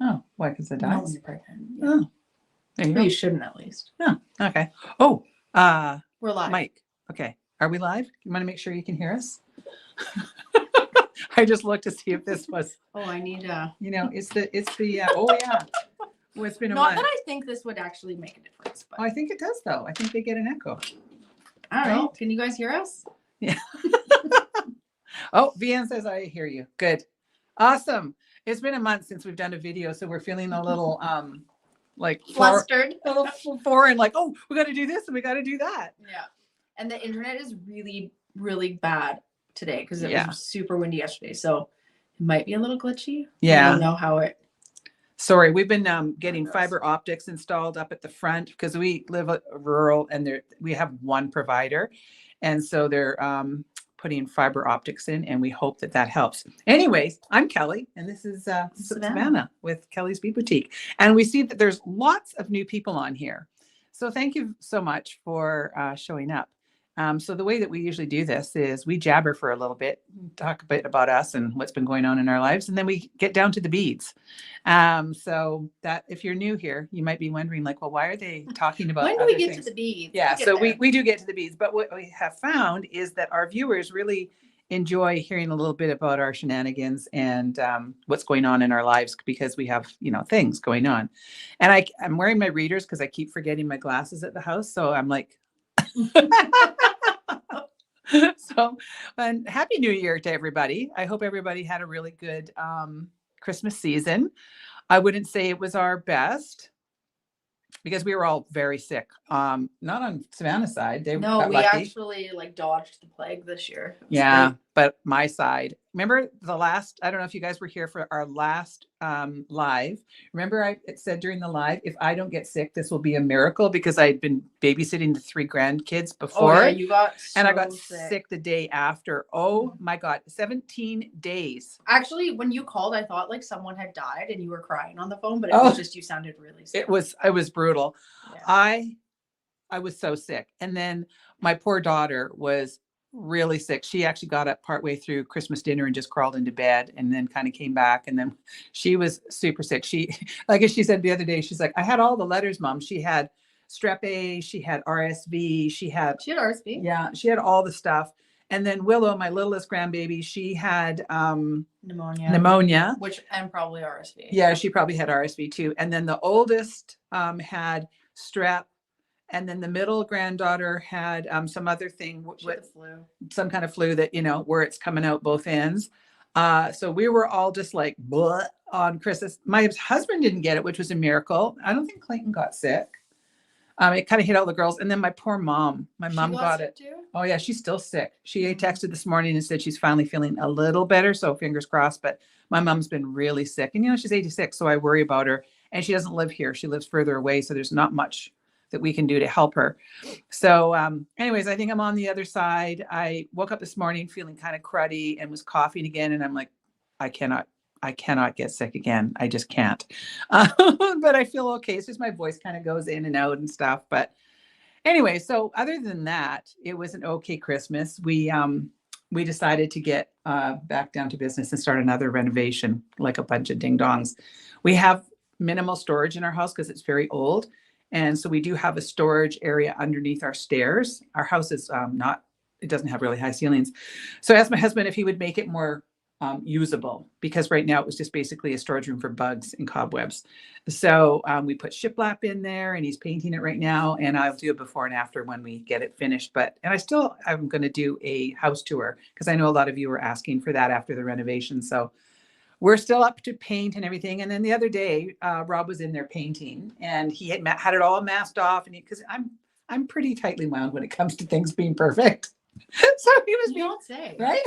Oh, why? Because it Not when dies? you're pregnant. Yeah. Oh, there you But go. you shouldn't, at least. Oh, okay. Oh, We're live. Mike. Okay. Are we live? You want to make sure you can hear us? I just looked to see if this was, Oh, I need it's the, oh yeah. Well, it's been a not month. that I think this would actually make a difference, but Oh, I think it does though. I think they get an echo. I don't know. Right? Can you guys hear us? Yeah. Oh, VN says I hear you. Good. Awesome. It's been a month since we've done a video, so we're feeling a little like Flustered. a little foreign, like, oh, we got to do this and we got to do that. Yeah. And the internet is really, really bad today because it Yeah. was super windy yesterday. So it might be a little glitchy. Yeah. I don't know how it. Sorry, we've been getting fiber optics installed up at the front because we live rural and we have one provider. And so they're putting fiber optics in, and we hope that that helps. Anyways, I'm Kelly, and this is Savannah with Kelly's Bead Boutique. And we see that there's lots of new people on here. So thank you so much for showing up. So the way that we usually do this is we jabber for a little bit, talk a bit about us and what's been going on in our lives, and then we get down to the beads. So that if you're new here, you might be wondering, like, well, why are they talking about When do we other get things? to the beads? Yeah, so we do get to the beads, but what we have found is that our viewers really enjoy hearing a little bit about our shenanigans and what's going on in our lives because we have, things going on. And I'm wearing my readers because I keep forgetting my glasses at the house. So I'm like, so, and happy New Year to everybody. I hope everybody had a really good Christmas season. I wouldn't say it was our best because we were all very sick. Not on Savannah's side. They No, got we lucky. actually dodged the plague this year. Yeah, great. but my side. Remember I don't know if you guys were here for our last live. Remember it said during the live, if I don't get sick, this will be a miracle because I'd been babysitting the 3 grandkids before. Oh, yeah, you got and I got sick the day after. Oh my God, 17 days. Actually, when you called, I thought like someone had died and you were crying on the phone, but it was just you sounded really sick. It was brutal. Yeah. I was so sick. And then my poor daughter was really sick. She actually got up partway through Christmas dinner and just crawled into bed and then kind of came back. And then she was super sick. She, like she said the other day, she's like, I had all the letters, Mom. She had strep A, she had RSV, she had RSV. Yeah, she had all the stuff. And then Willow, my littlest grandbaby, she had pneumonia, and probably RSV. Yeah, she probably had RSV too. And then the oldest had strep. And then the middle granddaughter had some other thing, flu. Some kind of flu that, where it's coming out both ends. So we were all just like, bleh, on Christmas. My husband didn't get it, which was a miracle. I don't think Clayton got sick. It kind of hit all the girls. And then my poor mom, got it too? Oh yeah, she's still sick. She texted this morning and said she's finally feeling a little better. So fingers crossed, but my mom's been really sick and, she's 86. So I worry about her and she doesn't live here. She lives further away. So there's not much that we can do to help her. So anyways, I think I'm on the other side. I woke up this morning feeling kind of cruddy and was coughing again. And I'm like, I cannot get sick again. I just can't. But I feel okay. It's just my voice kind of goes in and out and stuff. But anyway, so other than that, it was an okay Christmas. We decided to get back down to business and start another renovation, like a bunch of ding dongs. We have minimal storage in our house because it's very old. And so we do have a storage area underneath our stairs. Our house is it doesn't have really high ceilings. So I asked my husband if he would make it more usable because right now it was just basically a storage room for bugs and cobwebs. So we put shiplap in there and he's painting it right now. And I'll do a before and after when we get it finished. I'm going to do a house tour because I know a lot of you were asking for that after the renovation. So we're still up to paint and everything. And then the other day, Rob was in there painting and he had it all masked off. And because I'm pretty tightly wound when it comes to things being perfect. So he was right.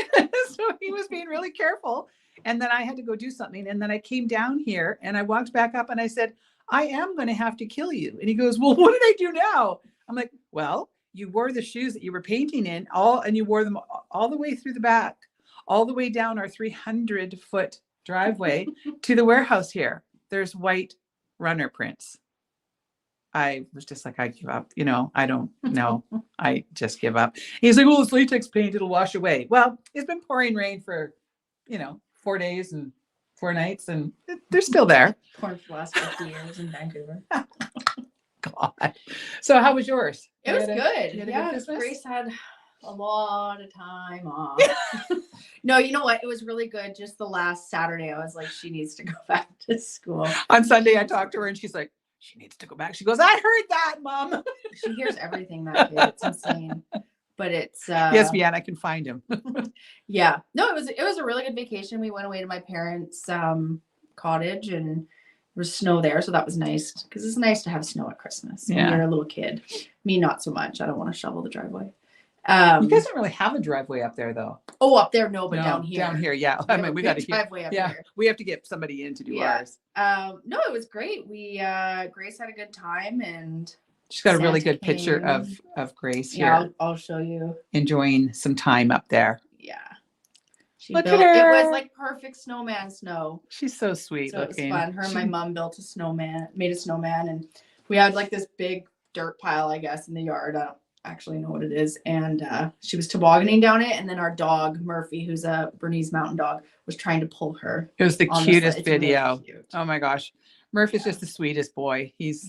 So he was being really careful. And then I had to go do something. And then I came down here and I walked back up and I said, I am going to have to kill you. And he goes, well, what did I do now? I'm like, well, you wore the shoes that you were painting in and you wore them all the way through the back, all the way down our 300-foot driveway to the warehouse here. There's white runner prints. I was just like, I give up. I don't know. I just give up. He's like, well, it's latex paint. It'll wash away. Well, it's been pouring rain for, 4 days and 4 nights, and they're still there. Porn for the last 50 years in Vancouver. God. So how was yours? It was You good. had a good Yeah, Christmas? Grace had a lot of time off. No, you know what? It was really good. Just the last Saturday, I was like, she needs to go back to school. On Sunday, I talked to her, and she's like, she needs to go back. She goes, I heard that, Mom. She hears everything, that kid. It's insane. But it's Yes, Leanne, I can find him. yeah. No, it was a really good vacation. We went away to my parents' cottage, and there was snow there, so that was nice because it's nice to have snow at Christmas when you're a little kid. Me, not so much. I don't want to shovel the driveway. You guys don't really have a driveway up there, though. Oh, up there, no, but down here. Down here, yeah. I mean, we got a driveway up yeah. here. We have to get somebody in to do ours. No, it was great. We Grace had a good time, and she's got a really Santa good picture came. of Grace here. Yeah, I'll show you. Enjoying some time up there. Yeah. She Look built, at her. It was like perfect snowman snow. She's so sweet So looking. it was fun. Her and my mom built a snowman, made a snowman, and we had like this big dirt pile, I guess, in the yard. I don't actually know what it is. And she was tobogganing down it, and then our dog, Murphy, who's a Bernese mountain dog, was trying to pull her. It was the cutest video. Really cute. Oh my gosh. Murphy's just the sweetest boy. He is.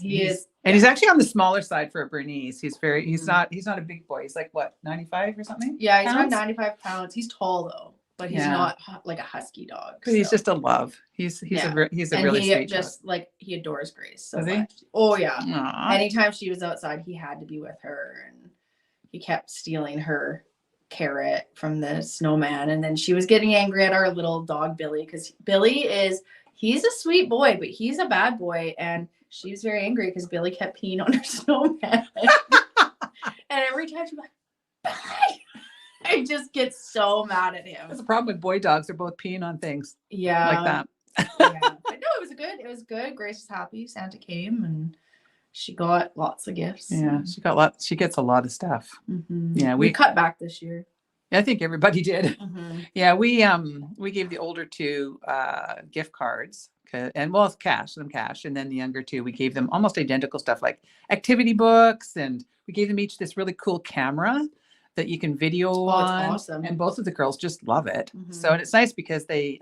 And Yeah. he's actually on the smaller side for a Bernese. He's not a big boy. He's like what, 95 or something? Yeah, he's pounds? around 95 pounds. He's tall though, but he's not like a husky dog. But he's just a love. He's a really sweet just dog. Like he adores Grace so Does much. Oh yeah. Aww. Anytime she was outside, he had to be with her, and he kept stealing her carrot from the snowman. And then she was getting angry at our little dog Billy, because he's a sweet boy, but he's a bad boy, and she was very angry because Billy kept peeing on her snowman. And every time she's like, bye! I just get so mad at him. That's the problem with boy dogs. They're both peeing on things. Yeah. Like that. Yeah. But no, it was good. Grace was happy. Santa came, and she got lots of gifts. Yeah, she gets a lot of stuff. Mm-hmm. Yeah, we cut back this year. I think everybody did. Mm-hmm. Yeah, we gave the older two gift cards, and cash, and then the younger two, we gave them almost identical stuff like activity books, and we gave them each this really cool camera that you can video on. It's awesome. And both of the girls just love it. Mm-hmm. So, and it's nice because it's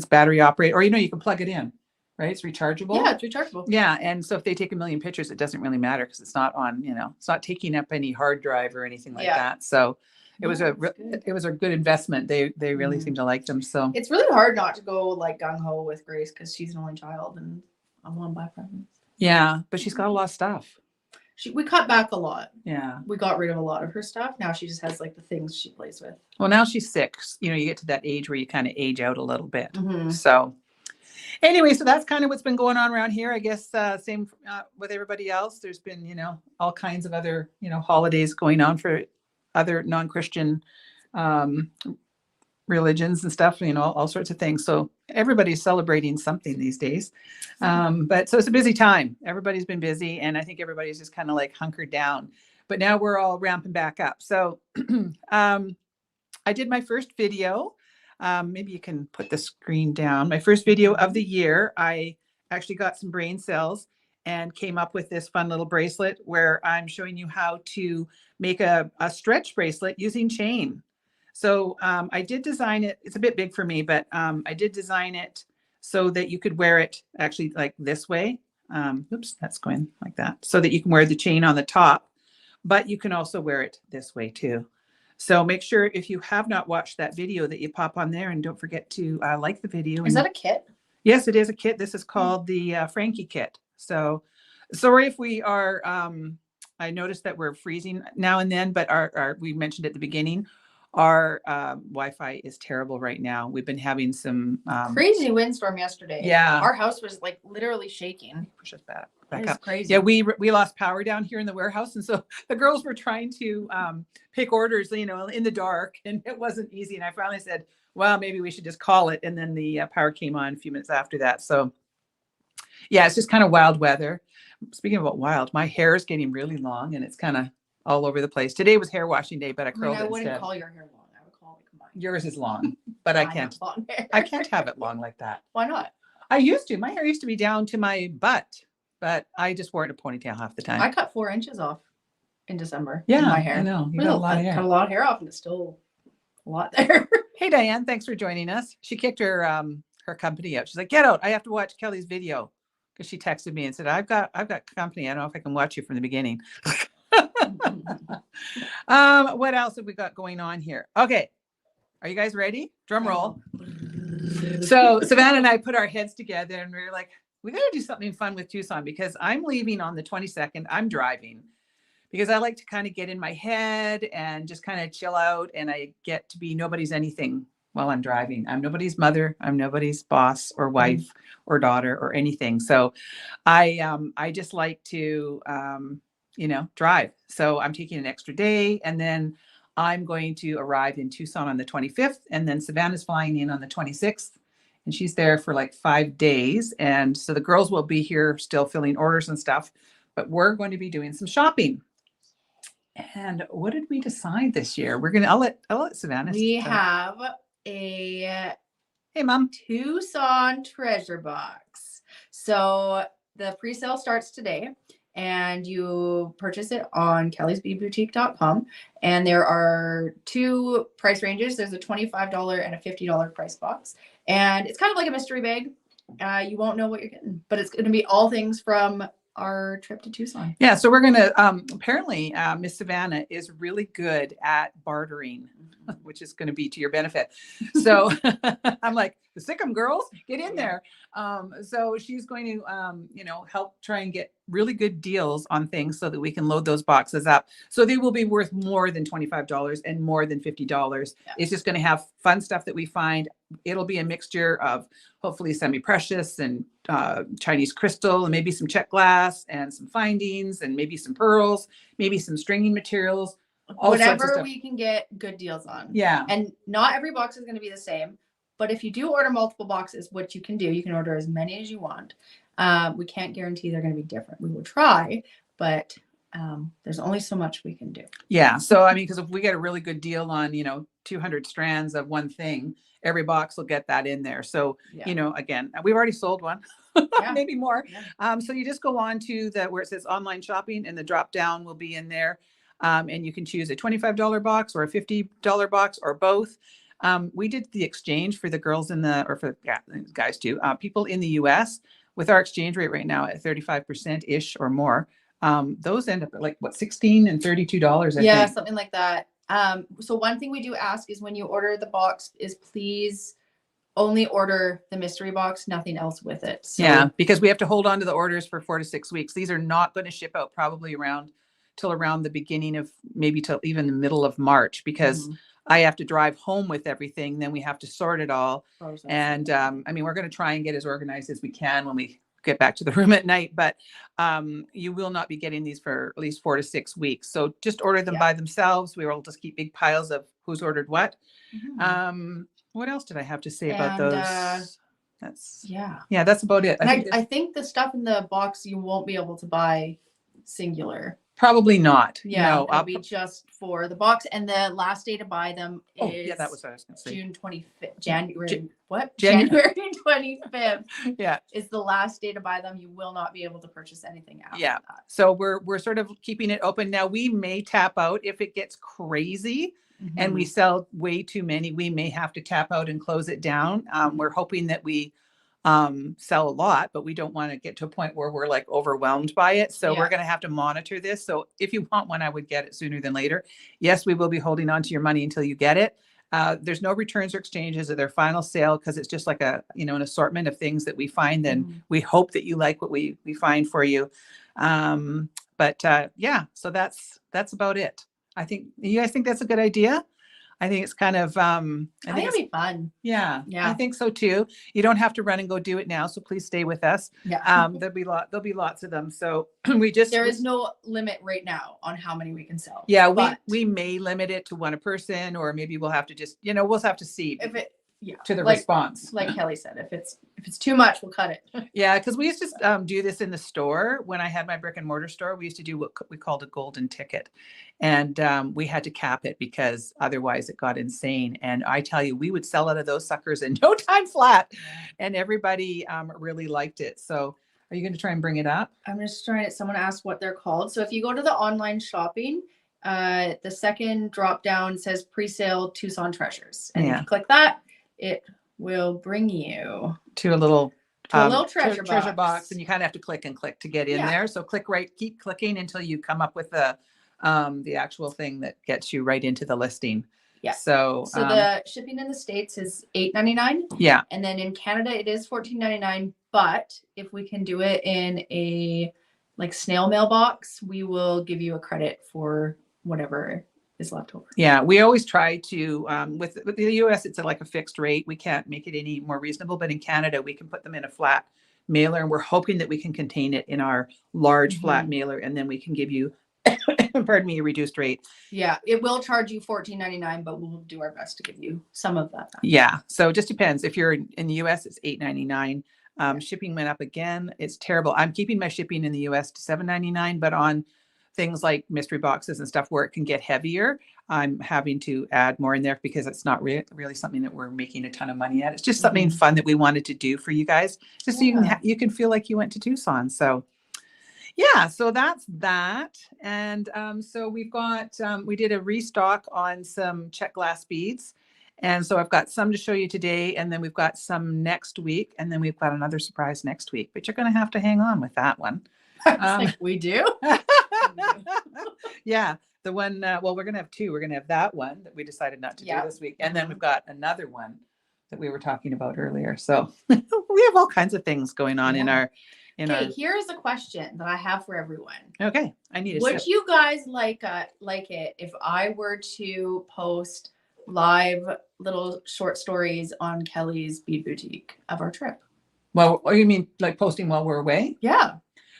battery operated, or you can plug it in, right? It's rechargeable. Yeah, it's rechargeable. Yeah, and so if they take a million pictures, it doesn't really matter because it's not on, it's not taking up any hard drive or anything like that. So it was a good investment. They really seem to like them. So it's really hard not to go like gung ho with Grace because she's an only child, and I want to buy presents. Yeah, but she's got a lot of stuff. We cut back a lot. Yeah, we got rid of a lot of her stuff. Now she just has like the things she plays with. Well, now she's 6. You get to that age where you kind of age out a little bit. Mm-hmm. So anyway, so that's kind of what's been going on around here. I guess same with everybody else. There's been, all kinds of other, holidays going on for other non-Christian religions and stuff, all sorts of things. So everybody's celebrating something these days. But so it's a busy time. Everybody's been busy, and I think everybody's just kind of like hunkered down. But now we're all ramping back up. So I did my first video. Maybe you can put the screen down. My first video of the year, I actually got some brain cells and came up with this fun little bracelet where I'm showing you how to make a stretch bracelet using chain. So I did design it. It's a bit big for me, but I did design it so that you could wear it actually like this way. Oops, that's going like that. So that you can wear the chain on the top, but you can also wear it this way too. So make sure if you have not watched that video that you pop on there, and don't forget to like the video. Is that a kit? Yes, it is a kit. This is called the Frankie kit. So sorry if we are, I noticed that we're freezing now and then, but we mentioned at the beginning, our Wi-Fi is terrible right now. We've been having some crazy windstorm yesterday. Yeah. Our house was like literally shaking. Push us back up. Crazy. Yeah, we lost power down here in the warehouse. And so the girls were trying to pick orders, in the dark, and it wasn't easy. And I finally said, well, maybe we should just call it. And then the power came on a few minutes after that. So yeah, it's just kind of wild weather. Speaking about wild, my hair is getting really long and it's kind of all over the place. Today was hair washing day, but I curled it instead. I wouldn't call your hair long. I would call it mine. Yours is long, but I can't. I can't have it long like that. Why not? I used to. My hair used to be down to my butt, but I just wore it in a ponytail half the time. I cut 4 inches off in December. Yeah, in my hair. I know. You got a lot of hair. Cut a lot of hair off, and it's still a lot there. Hey, Diane, thanks for joining us. She kicked her company out. She's like, get out. I have to watch Kelly's video. Because she texted me and said, I've got company. I don't know if I can watch you from the beginning. What else have we got going on here? Okay. Are you guys ready? Drum roll. So Savannah and I put our heads together and we were like, we got to do something fun with Tucson because I'm leaving on the 22nd. I'm driving because I like to kind of get in my head and just kind of chill out. And I get to be nobody's anything while I'm driving. I'm nobody's mother. I'm nobody's boss or wife or daughter or anything. So I just like to, drive. So I'm taking an extra day and then I'm going to arrive in Tucson on the 25th. And then Savannah's flying in on the 26th. And she's there for like 5 days. And so the girls will be here still filling orders and stuff, but we're going to be doing some shopping. And what did we decide this year? I'll let Savannah. We have a Hey, Mom. Tucson treasure box. So the pre-sale starts today and you purchase it on kellysbeadboutique.com. And there are 2 price ranges. There's a $25 and a $50 price box. And it's kind of like a mystery bag. You won't know what you're getting, but it's going to be all things from our trip to Tucson. Yeah, so we're going to, apparently, Miss Savannah is really good at bartering, which is going to be to your benefit. So I'm like, the Sikkim girls, get in there. So she's going to, help try and get really good deals on things so that we can load those boxes up. So they will be worth more than $25 and more than $50. Yeah. It's just going to have fun stuff that we find. It'll be a mixture of hopefully semi-precious and Chinese crystal and maybe some check glass and some findings and maybe some pearls, maybe some stringing materials. Whatever we can get good deals on. Yeah. And not every box is going to be the same. But if you do order multiple boxes, what you can do, you can order as many as you want. We can't guarantee they're going to be different. We will try, but there's only so much we can do. Yeah. So, I mean, because if we get a really good deal on, 200 strands of one thing, every box will get that in there. So, again, we've already sold one, maybe more. Yeah. So you just go on to where it says online shopping and the drop down will be in there. And you can choose a $25 box or a $50 box or both. We did the exchange for the girls guys too, people in the US with our exchange rate right now at 35% ish or more. Those end up at like $16 and $32. I think. Something like that. So one thing we do ask is when you order the box is please only order the mystery box, nothing else with it. So, yeah, because we have to hold on to the orders for 4 to 6 weeks. These are not going to ship out probably till around the beginning of maybe till even the middle of March because I have to drive home with everything. Then we have to sort it all. And we're going to try and get as organized as we can when we get back to the room at night. But you will not be getting these for at least 4 to 6 weeks. So just order them by themselves. We will just keep big piles of who's ordered what. What else did I have to say about those? That's about it. I think the stuff in the box you won't be able to buy singular. Probably not. Yeah, it'll be just for the box, and the last day to buy them is that was what I was going to say. June 25th. January 25th. Yeah, is the last day to buy them. You will not be able to purchase anything after that. So we're sort of keeping it open now. We may tap out if it gets crazy and we sell way too many. We may have to tap out and close it down. We're hoping that we sell a lot, but we don't want to get to a point where we're like overwhelmed by it. So we're going to have to monitor this. So if you want one, I would get it sooner than later. Yes, we will be holding on to your money until you get it. There's no returns or exchanges at their final sale because it's just like an assortment of things that we find. And we hope that you like what we find for you. So that's about it. I think you guys think that's a good idea. I think it's kind of, I think it'll be fun. Yeah. I think so too. You don't have to run and go do it now. So please stay with us. Yeah. There'll be lots of them. So there is no limit right now on how many we can sell. Yeah. We may limit it to one a person, or maybe we'll have to just, we'll have to see to the response. Like Kelly said, if it's too much, we'll cut it. Yeah. Cause we used to do this in the store. When I had my brick and mortar store, we used to do what we called a golden ticket. And we had to cap it because otherwise it got insane. And I tell you, we would sell out of those suckers in no time flat. And everybody really liked it. So are you going to try and bring it up? I'm just trying it. Someone asked what they're called. So if you go to the online shopping, The second drop down says pre-sale Tucson treasures. And if Yeah. you click that, it will bring you To a little treasure box, and you kind of have to click and click to get in Yeah. there. So keep clicking until you come up with the actual thing that gets you right into the listing. Yeah. So the shipping in the States is $8.99. yeah. And then in Canada it is $14.99. But if we can do it in a like snail mail box, we will give you a credit for whatever is left over. Yeah, we always try to with the US, it's like a fixed rate. We can't make it any more reasonable, but in Canada, we can put them in a flat mailer, and we're hoping that we can contain it in our large flat mailer, and then we can give you, pardon me, a reduced rate. Yeah, it will charge you $14.99, but we'll do our best to give you some of that back. Yeah, so it just depends. If you're in the US, it's $8.99. Shipping went up again. It's terrible. I'm keeping my shipping in the US to $7.99, but on things like mystery boxes and stuff where it can get heavier, I'm having to add more in there because it's not really something that we're making a ton of money at. It's just something fun that we wanted to do for you guys, just so you can feel like you went to Tucson. So yeah, so that's that. And so we've got, we did a restock on some check glass beads. And so I've got some to show you today, and then we've got some next week, and then we've got another surprise next week, but you're going to have to hang on with that one. We do? Yeah, the one, well, we're going to have two. We're going to have that one that we decided not to do this week. And then we've got another one that we were talking about earlier. So we have all kinds of things going on in our, Okay, here's a question that I have for everyone. Okay, I need a Would sip. you guys like it if I were to post live little short stories on Kelly's Bead Boutique of our trip? Well, you mean like posting while we're away? Yeah,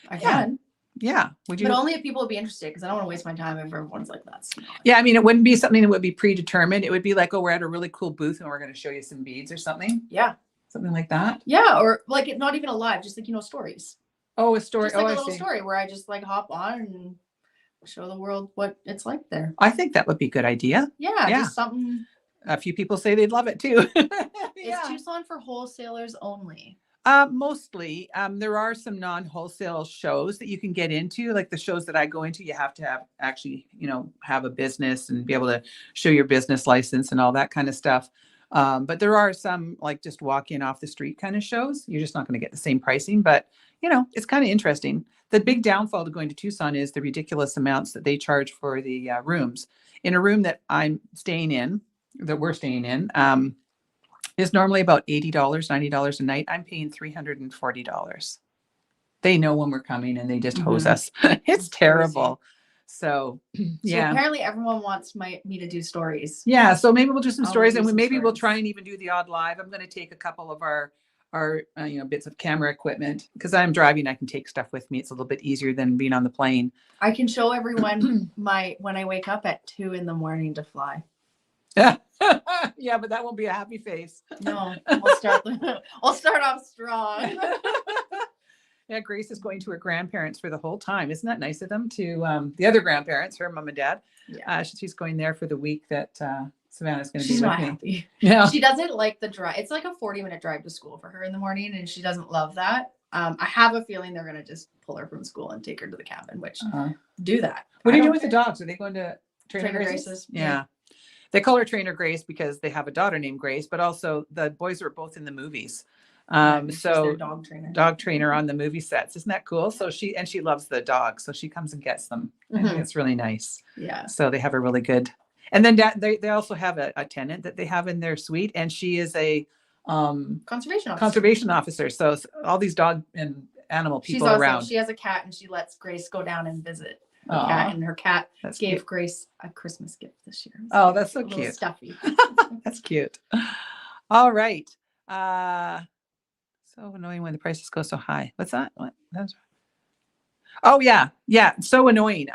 I can. Yeah. Would you? But only if people would be interested, because I don't want to waste my time if everyone's like, that's not. Yeah, I mean, it wouldn't be something that would be predetermined. It would be like, oh, we're at a really cool booth and we're going to show you some beads or something. Yeah. Something like that. Yeah, or like not even a live, just like, stories. Oh, a story. Just like oh, a I little see. story where I just like hop on and show the world what it's like there. I think that would be a good idea. Yeah. Just something. A few people say they'd love it too. Is Tucson for wholesalers only? Mostly. There are some non-wholesale shows that you can get into, like the shows that I go into. You have to have actually, have a business and be able to show your business license and all that kind of stuff. But there are some like just walking off the street kind of shows. You're just not going to get the same pricing, but it's kind of interesting. The big downfall to going to Tucson is the ridiculous amounts that they charge for the rooms. In a room that we're staying in, is normally about $80, $90 a night. I'm paying $340. They know when we're coming and they just hose us. It's terrible. So apparently everyone wants me to do stories. Yeah. So maybe we'll do some stories, and maybe we'll try and even do the odd live. I'm going to take a couple of our bits of camera equipment, because I'm driving. I can take stuff with me. It's a little bit easier than being on the plane. I can show everyone when I wake up at 2 a.m. to fly. Yeah, but that won't be a happy face. No, I'll start off strong. Yeah, Grace is going to her grandparents for the whole time. Isn't that nice of them? To the other grandparents, her mom and dad. Yeah. She's going there for the week that Savannah's going to be with me. She's not happy. Yeah. She doesn't like the drive. It's like a 40-minute drive to school for her in the morning, and she doesn't love that. I have a feeling they're going to just pull her from school and take her to the cabin, which do that. What are you doing with the dogs? Are they going to Trainer Grace's? Yeah. They call her Trainer Grace because they have a daughter named Grace, but also the boys are both in the movies. So dog trainer on the movie sets. Isn't that cool? So she loves the dogs. So she comes and gets them. I think it's really nice. Yeah. So they have a really good, and then they also have a tenant that they have in their suite, and she is a conservation officer. So all these dog and animal people around. She has a cat, and she lets Grace go down and visit her cat, and her cat gave Grace a Christmas gift this year. Oh, that's so cute. Stuffy. That's cute. All right. So annoying when the prices go so high. What's that? What? Oh yeah. So annoying.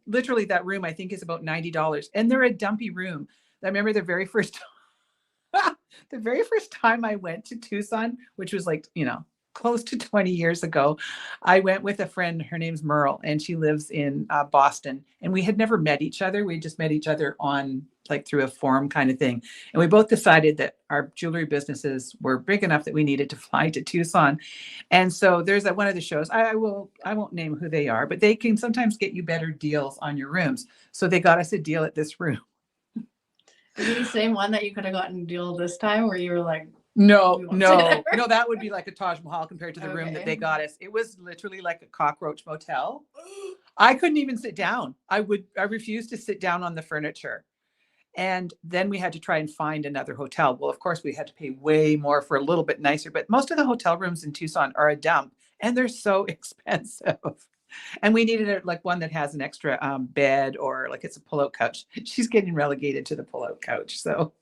Literally that room I think is about $90, and they're a dumpy room. I remember the very first time I went to Tucson, which was like, close to 20 years ago, I went with a friend. Her name's Merle, and she lives in Boston. And we had never met each other. We just met each other on like through a forum kind of thing. And we both decided that our jewelry businesses were big enough that we needed to fly to Tucson. And so there's one of the shows. I won't name who they are, but they can sometimes get you better deals on your rooms. So they got us a deal at this room. Is it the same one that you could have gotten a deal this time where you were like, No, we won't stay there? no, that would be like a Taj Mahal compared to the room that Okay. they got us. It was literally like a cockroach motel. I couldn't even sit down. I refused to sit down on the furniture. And then we had to try and find another hotel. Well, of course, we had to pay way more for a little bit nicer, but most of the hotel rooms in Tucson are a dump and they're so expensive. And we needed like one that has an extra bed or like it's a pull-out couch. She's getting relegated to the pull-out couch. So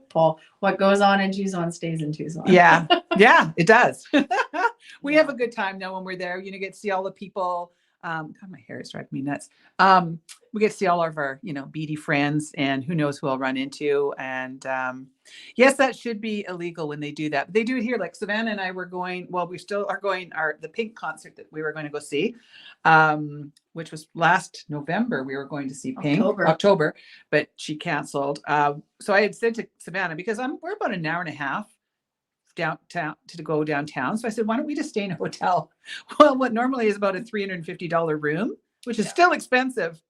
Paul, what goes on in Tucson stays in Tucson. yeah, it does. We have a good time though when we're there. You know, get to see all the people. God, my hair is driving me nuts. We get to see all of our, beady friends, and who knows who I'll run into. And yes, that should be illegal when they do that. But they do it here. Like Savannah and I were going. Well, we still are going. The Pink concert that we were going to go see, which was last November. We were going to see Pink October, but she canceled. So I had said to Savannah, because we're about an hour and a half downtown to go downtown. So I said, why don't we just stay in a hotel? Well, what normally is about a $350 room, which is still expensive.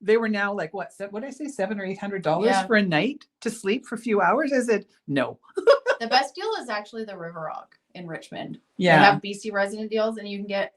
They were now like, what did I say? $700 or $800 for a night to sleep for a few hours. I said, no. The best deal is actually the River Rock in Richmond. Yeah. They have BC resident deals and you can get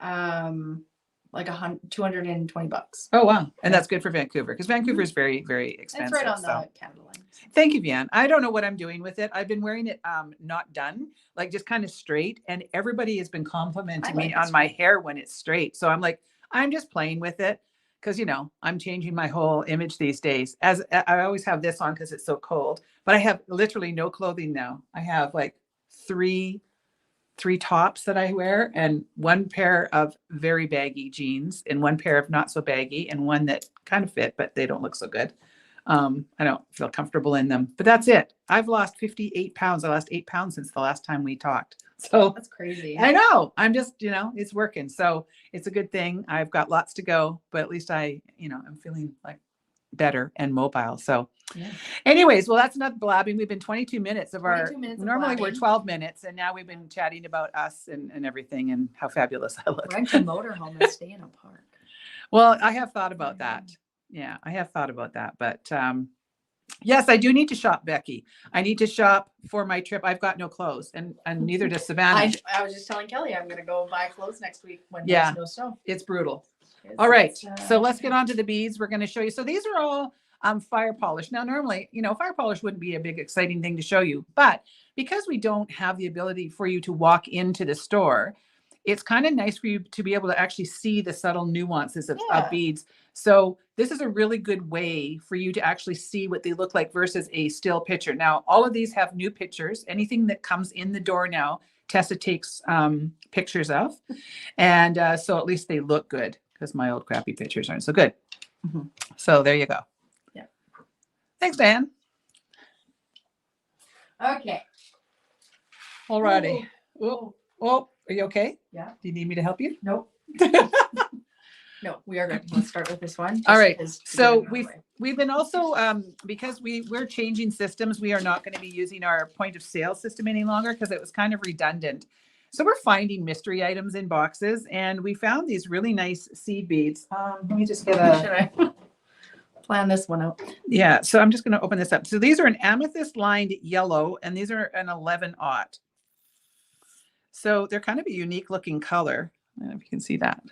like $220. Oh, wow. And that's good for Vancouver because Vancouver is very, very expensive. It's right on the Canada line. Thank you, Vian. I don't know what I'm doing with it. I've been wearing it not done, like just kind of straight. And everybody has been complimenting me on my hair when it's straight. So I'm like, I'm just playing with it because, I'm changing my whole image these days. As I always have this on because it's so cold, but I have literally no clothing now. I have like three tops that I wear and one pair of very baggy jeans and one pair of not so baggy and one that kind of fit, but they don't look so good. I don't feel comfortable in them, but that's it. I've lost 58 pounds. I lost 8 pounds since the last time we talked. So that's crazy. I know. I'm just, it's working. So it's a good thing. I've got lots to go, but at least I'm feeling like better and mobile. So anyways, well, that's enough blabbing. We've been 22 minutes of our, normally we're 12 minutes. And now we've been chatting about us and everything and how fabulous I look. Rent a motorhome and stay in a park. Well, I have thought about that. Yeah, I have thought about that. But yes, I do need to shop, Becky. I need to shop for my trip. I've got no clothes and neither does Savannah. I was just telling Kelly I'm going to go buy clothes next week when there's no snow. It's brutal. All right. So let's get on to the beads. We're going to show you. So these are all fire polish. Now, normally, fire polish wouldn't be a big, exciting thing to show you. But because we don't have the ability for you to walk into the store, it's kind of nice for you to be able to actually see the subtle nuances of beads. So this is a really good way for you to actually see what they look like versus a still picture. Now, all of these have new pictures. Anything that comes in the door now, Tessa takes pictures of. And so at least they look good because my old crappy pictures aren't so good. Mm-hmm. So there you go. Yeah. Thanks, Dan. Okay. All righty. Oh, are you okay? Yeah. Do you need me to help you? Nope. No, we are good. Let's start with this one. All right. So we've been also because we're changing systems. We are not going to be using our point of sale system any longer because it was kind of redundant. So we're finding mystery items in boxes, and we found these really nice seed beads. Let me just get Should I plan this one out? Yeah. So I'm just going to open this up. So these are an amethyst lined yellow, and these are an 11-aught. So they're kind of a unique looking color. I don't know if you can see that.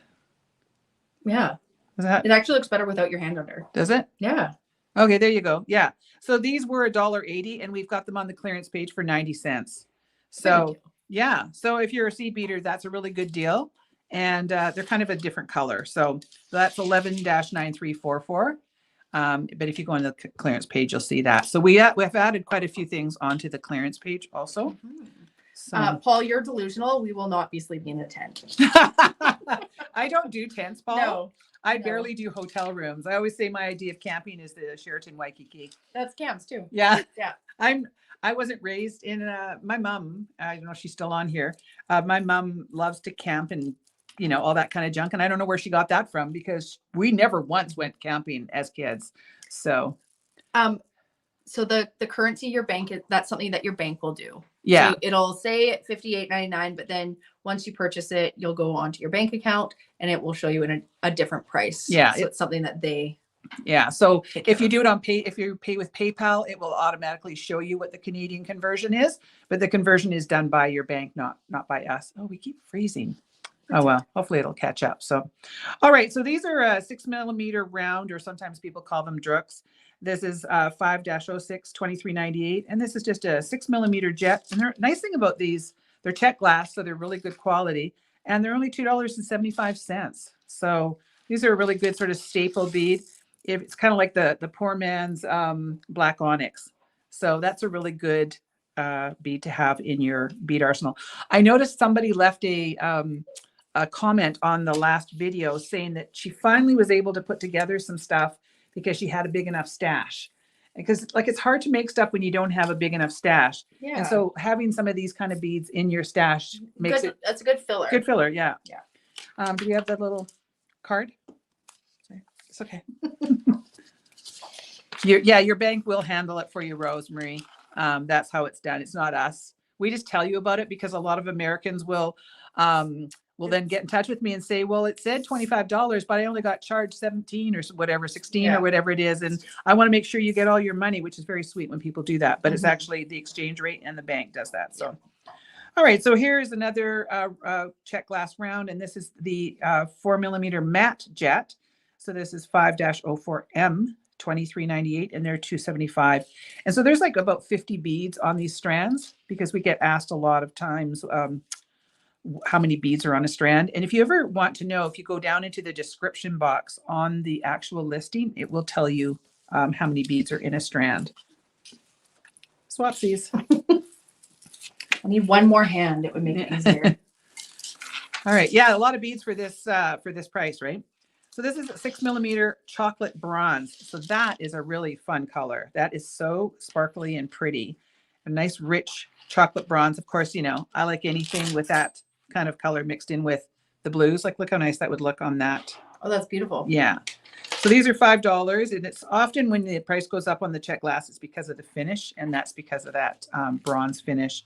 Yeah. It actually looks better without your hand under. Does it? Yeah. Okay, there you go. Yeah. So these were $1.80 and we've got them on the clearance page for 90 cents. So yeah. So if you're a seed beater, that's a really good deal. And they're kind of a different color. So that's 11-9344. But if you go on the clearance page, you'll see that. So we've added quite a few things onto the clearance page also. Mm-hmm. So. Paul, you're delusional. We will not be sleeping in a tent. I don't do tents, Paul. No. I barely do hotel rooms. I always say my idea of camping is the Sheraton Waikiki. That's camps too. Yeah. Yeah. I wasn't raised in my mom. I don't know if she's still on here. My mom loves to camp and all that kind of junk. And I don't know where she got that from because we never once went camping as kids. So So the currency your bank that's something that your bank will do. yeah, So it'll say $58.99, but then once you purchase it, you'll go onto your bank account and it will show you in a different price. Yeah, So it's something that they So take if care you of. do it if you pay with PayPal, it will automatically show you what the Canadian conversion is, but the conversion is done by your bank, not by us. Oh, we keep freezing. Oh, well, hopefully it'll catch up. So, all right. So these are 6mm round, or sometimes people call them drooks. This is 5-06, 23.98. And this is just a 6mm jet. And the nice thing about these, they're Czech glass, so they're really good quality. And they're only $2.75. So these are a really good sort of staple bead. It's kind of like the poor man's black onyx. So that's a really good bead to have in your bead arsenal. I noticed somebody left a comment on the last video saying that she finally was able to put together some stuff because she had a big enough stash. Because it's hard to make stuff when you don't have a big enough stash. Yeah. And so having some of these kind of beads in your stash makes it that's a good filler. good filler. Yeah. Yeah. Do we have that little card? Sorry. It's okay. Your bank will handle it for you, Rosemary. That's how it's done. It's not us. We just tell you about it because a lot of Americans will then get in touch with me and say, well, it said $25, but I only got charged 17 or whatever, 16 or whatever it is. And I want to make sure you get all your money, which is very sweet when people do that. But it's actually the exchange rate and the bank does that. So, all right. So here's another Czech glass round. And this is the 4mm matte jet. So this is 5-04M. 23.98 and they're 275. And so there's like about 50 beads on these strands because we get asked a lot of times how many beads are on a strand. And if you ever want to know, if you go down into the description box on the actual listing, it will tell you how many beads are in a strand. Swapsies. I need one more hand. It would make it easier. All right. Yeah, a lot of beads for this price, right? So this is a 6mm chocolate bronze. So that is a really fun color. That is so sparkly and pretty. A nice rich chocolate bronze. Of course, I like anything with that kind of color mixed in with the blues. Like, look how nice that would look on that. Oh, that's beautiful. Yeah. So these are $5. And it's often when the price goes up on the Czech glass, it's because of the finish. And that's because of that bronze finish.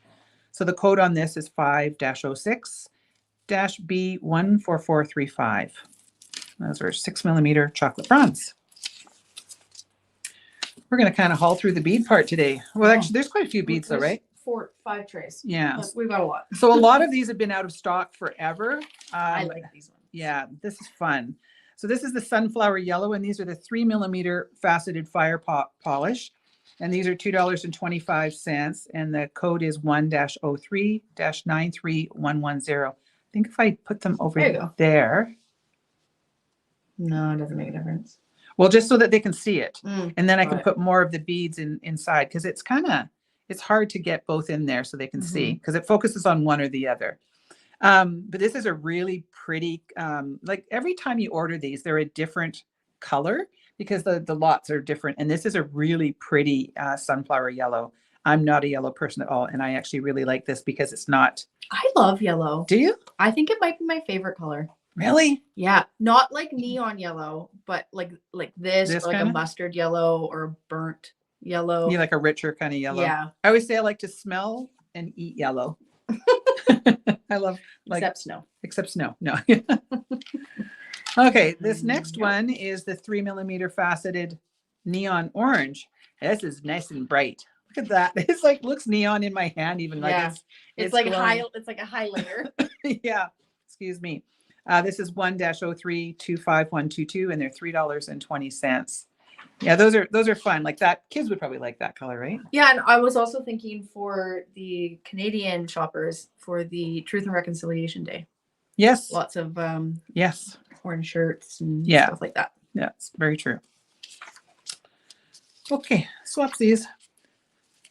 So the code on this is 5-06-B14435. Those are 6mm chocolate bronze. We're going to kind of haul through the bead part today. Well, actually, there's quite a few beads though, right? 5 trays. Yeah. We've got a lot. So a lot of these have been out of stock forever. I like these ones. Yeah, this is fun. So this is the sunflower yellow, and these are the 3mm faceted fire polish. And these are $2.25. And the code is 1-03-93110. I think if I put them over there. No, it doesn't make a difference. Well, just so that they can see it. And then I can Right. put more of the beads inside because it's hard to get both in there so they can see because it focuses on one or the other. But this is a really pretty, like every time you order these, they're a different color because the lots are different. And this is a really pretty sunflower yellow. I'm not a yellow person at all. And I actually really like this because it's not. I love yellow. Do you? I think it might be my favorite color. Really? Yeah. Not like neon yellow, but like this or like kinda? a mustard yellow or a burnt yellow. You like a richer kind of yellow. Yeah. I always say I like to smell and eat yellow. I love Except snow. Except snow. No. Okay. This next one is the 3mm faceted neon orange. This is nice and bright. Look at that. It's like looks neon in my hand, even Yeah. like It's like glowing. it's like a highlighter. Yeah. Excuse me. This is 1-03-25122 and they're $3.20. Yeah, those are fun. Like that, kids would probably like that color, right? Yeah, and I was also thinking for the Canadian shoppers for the Truth and Reconciliation Day. Yes. Lots of Yes. orange shirts and Yeah. stuff like that. Yeah, it's very true. Okay, swapsies.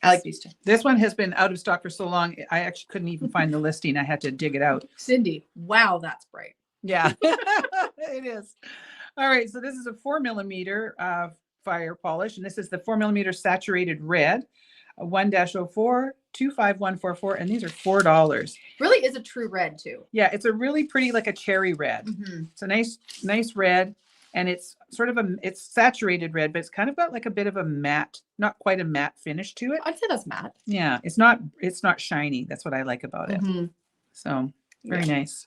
I like these two. This one has been out of stock for so long, I actually couldn't even find the listing. I had to dig it out. Cindy, wow, that's bright. Yeah, it is. All right, so this is a 4mm fire polish, and this is the 4mm saturated red. 1-04 25144, and these are $4. Really is a true red too. Yeah, it's a really pretty, like a cherry red. Mm-hmm. It's a nice red, and it's sort of it's saturated red, but it's kind of got like a bit of a matte, not quite a matte finish to it. I'd say that's matte. Yeah, it's not shiny. That's what I like about it. Mm-hmm. So very nice.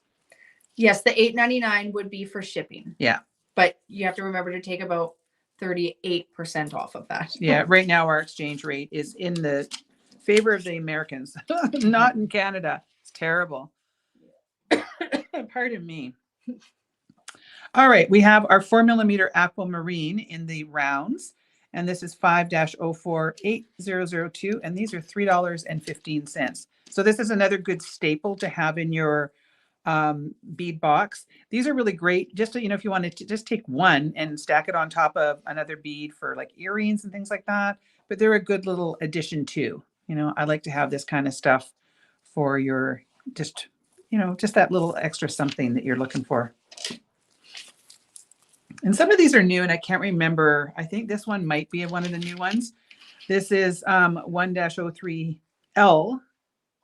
Yes, the $8.99 would be for shipping. Yeah. But you have to remember to take about 38% off of that. Yeah, right now our exchange rate is in the favor of the Americans, not in Canada. It's terrible. Pardon me. All right, we have our 4mm aquamarine in the rounds, and this is 5-048002, and these are $3.15. So this is another good staple to have in your bead box. These are really great just to, if you wanted to just take one and stack it on top of another bead for like earrings and things like that. But they're a good little addition too. I like to have this kind of stuff for your just that little extra something that you're looking for. And some of these are new, and I can't remember. I think this one might be one of the new ones. This is 1-03L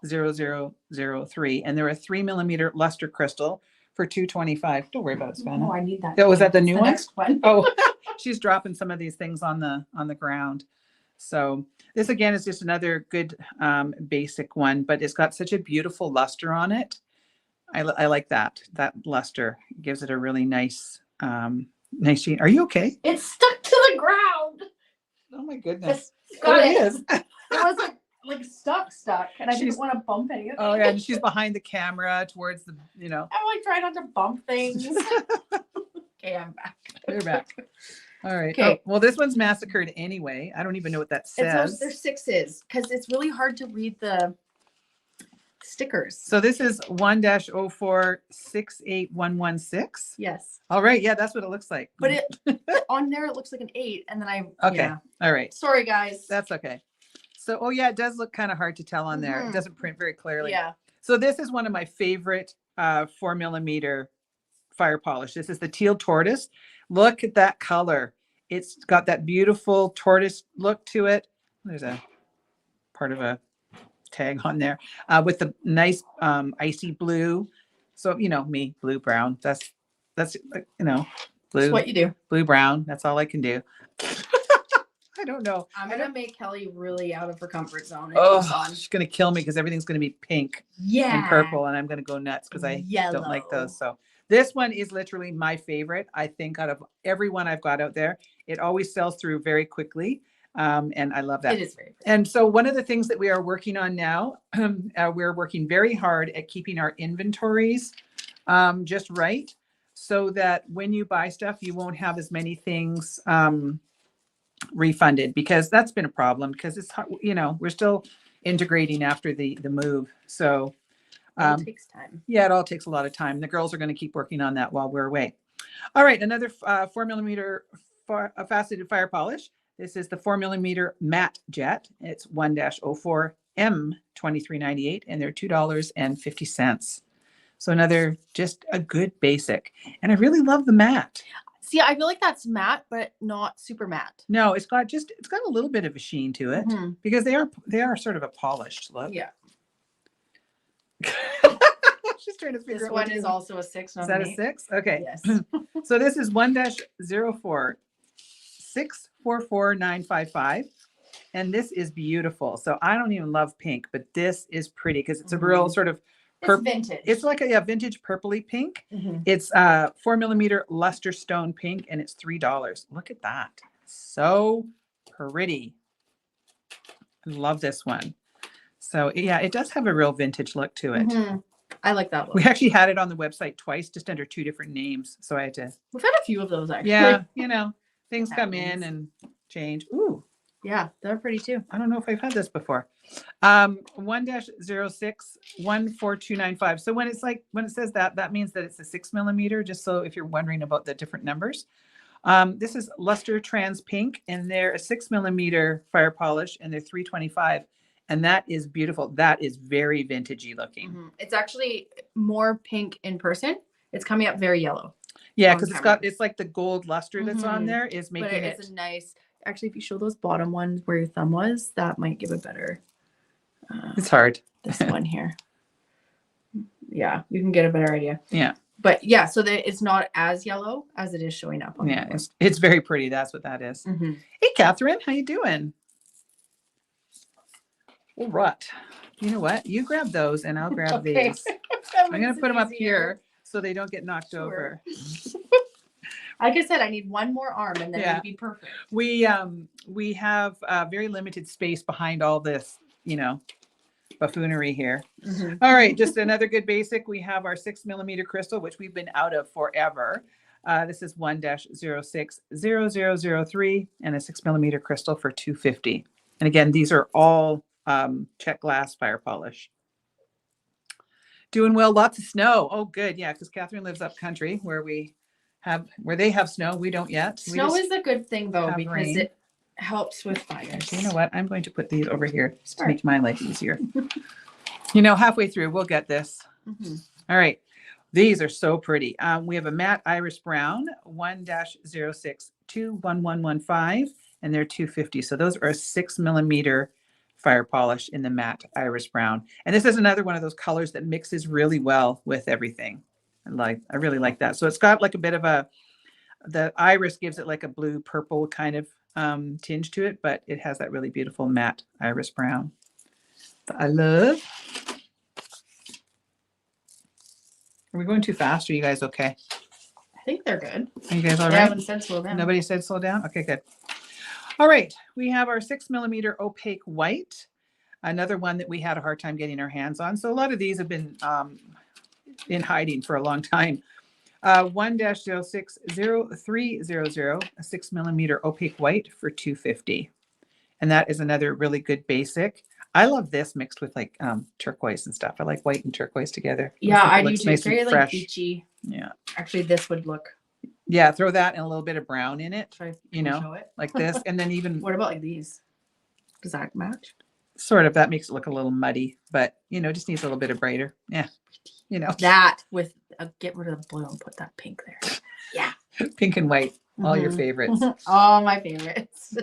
0003, and they're a 3mm luster crystal for $225. Don't worry about it, Savannah. Oh, I need that. Oh, was that the new one? Next one. Oh, she's dropping some of these things on the ground. So this again is just another good basic one, but it's got such a beautiful luster on it. I like that luster. It gives it a really nice sheen. Are you okay? It's stuck to the ground. Oh my goodness. It is. It was like stuck, and I didn't want to bump any of it. Oh yeah, and she's behind the camera towards the, I'm like trying not to bump things. Okay, I'm back. You're back. All right. Okay. Oh, well, this one's massacred anyway. I don't even know what that says. They're 6s because it's really hard to read the stickers. So this is 1-04-68116. Yes. All right. Yeah, that's what it looks like. But it on there it looks like an 8, and then Okay. Yeah. All right. Sorry, guys. That's okay. So, oh yeah, it does look kind of hard to tell on there. It doesn't print very clearly. Yeah. So this is one of my favorite 4mm fire polish. This is the teal tortoise. Look at that color. It's got that beautiful tortoise look to it. There's a part of a tag on there with the nice icy blue. So, me, blue, brown. That's blue. That's what you do. Blue, brown. That's all I can do. I don't know. I'm gonna make Kelly really out of her comfort zone. She's gonna kill me because everything's gonna be pink and purple, and I'm gonna go nuts because I don't like those. So this one is literally my favorite. I think out of everyone I've got out there, it always sells through very quickly, and I love that. It is very pretty. And so one of the things that we are working on now, we're working very hard at keeping our inventories just right, so that when you buy stuff, you won't have as many things refunded, because that's been a problem because it's we're still integrating after the move. So It takes time. yeah, it all takes a lot of time. The girls are going to keep working on that while we're away. All right, another 4mm faceted fire polish. This is the 4mm matte jet. It's 1-04M2398, and they're $2.50. So another just a good basic, and I really love the matte. See, I feel like that's matte, but not super matte. No, it's got a little bit of a sheen to it, because they are sort of a polished look. Yeah. She's trying to figure This out one is also a 6. Is that a 6? Okay. Yes. So this is 1-04-644955, and this is beautiful. So I don't even love pink, but this is pretty because it's a real sort of It's vintage. It's like a vintage purpley pink. It's 4mm luster stone pink, and it's $3. Look at that. So pretty. I love this one. So yeah, it does have a real vintage look to it. I like that one. We actually had it on the website twice, just under 2 different names. So I had to. We've had a few of those actually. Yeah, things come in and change. Ooh. Yeah, they're pretty too. I don't know if I've had this before. 1-06-14295. So when it says that means that it's a 6mm, just so if you're wondering about the different numbers. This is Luster Trans Pink, and they're a 6mm fire polish, and they're $3.25. And that is beautiful. That is very vintagey looking. It's actually more pink in person. It's coming up very yellow. Yeah, because it's like the gold luster that's on there is making it's a nice. actually, if you show those bottom ones where your thumb was, that might give a better. It's hard. This one here. Yeah, you can get a better idea. Yeah. But yeah, so that it's not as yellow as it is showing up on Yeah, the it's very pretty. That's what that is. Mm-hmm. Hey, Catherine, how you doing? All right. You know what? You grab those and I'll grab Okay. these. I'm going to put them up here so they don't get knocked over. Like I said, I need one more arm and then Yeah. it'll be perfect. We have very limited space behind all this, you know, buffoonery here. Mm-hmm. All right, just another good basic. We have our 6mm crystal, which we've been out of forever. This is 1-060003 and a 6mm crystal for $250. And again, these are all check glass fire polish. Doing well, lots of snow. Oh, good, yeah, because Catherine lives up country where they have snow. We don't yet. Snow is a good thing though have because rain. it helps with fires. Actually, you know what? I'm going to put these over here just to make my life easier. You know, halfway through, we'll get this. Mm-hmm. All right. These are so pretty. We have a matte iris brown, 1-06-21115, and they're $250. So those are a 6mm fire polish in the matte iris brown. And this is another one of those colors that mixes really well with everything. I really like that. So it's got like a bit of the iris gives it like a blue purple kind of tinge to it, but it has that really beautiful matte iris brown that I love. Are we going too fast? Are you guys okay? I think they're good. Are you guys all They right? haven't said slow down. Nobody said slow down? Okay, good. All right. We have our 6mm opaque white, another one that we had a hard time getting our hands on. So a lot of these have been in hiding for a long time. 1-060300, a 6mm opaque white for $250. And that is another really good basic. I love this mixed with like turquoise and stuff. I like white and turquoise together. Yeah, I do looks too. nice It's very and like fresh. beachy. Yeah. Actually, this would look. Yeah, throw that and a little bit of brown in it, Show it. like this. And then even What about like these? Does that match? sort of, that makes it look a little muddy, but just needs a little bit of brighter. Yeah. That with get rid of the blue and put that pink there. Yeah. Pink and white, all your favorites. All my favorites.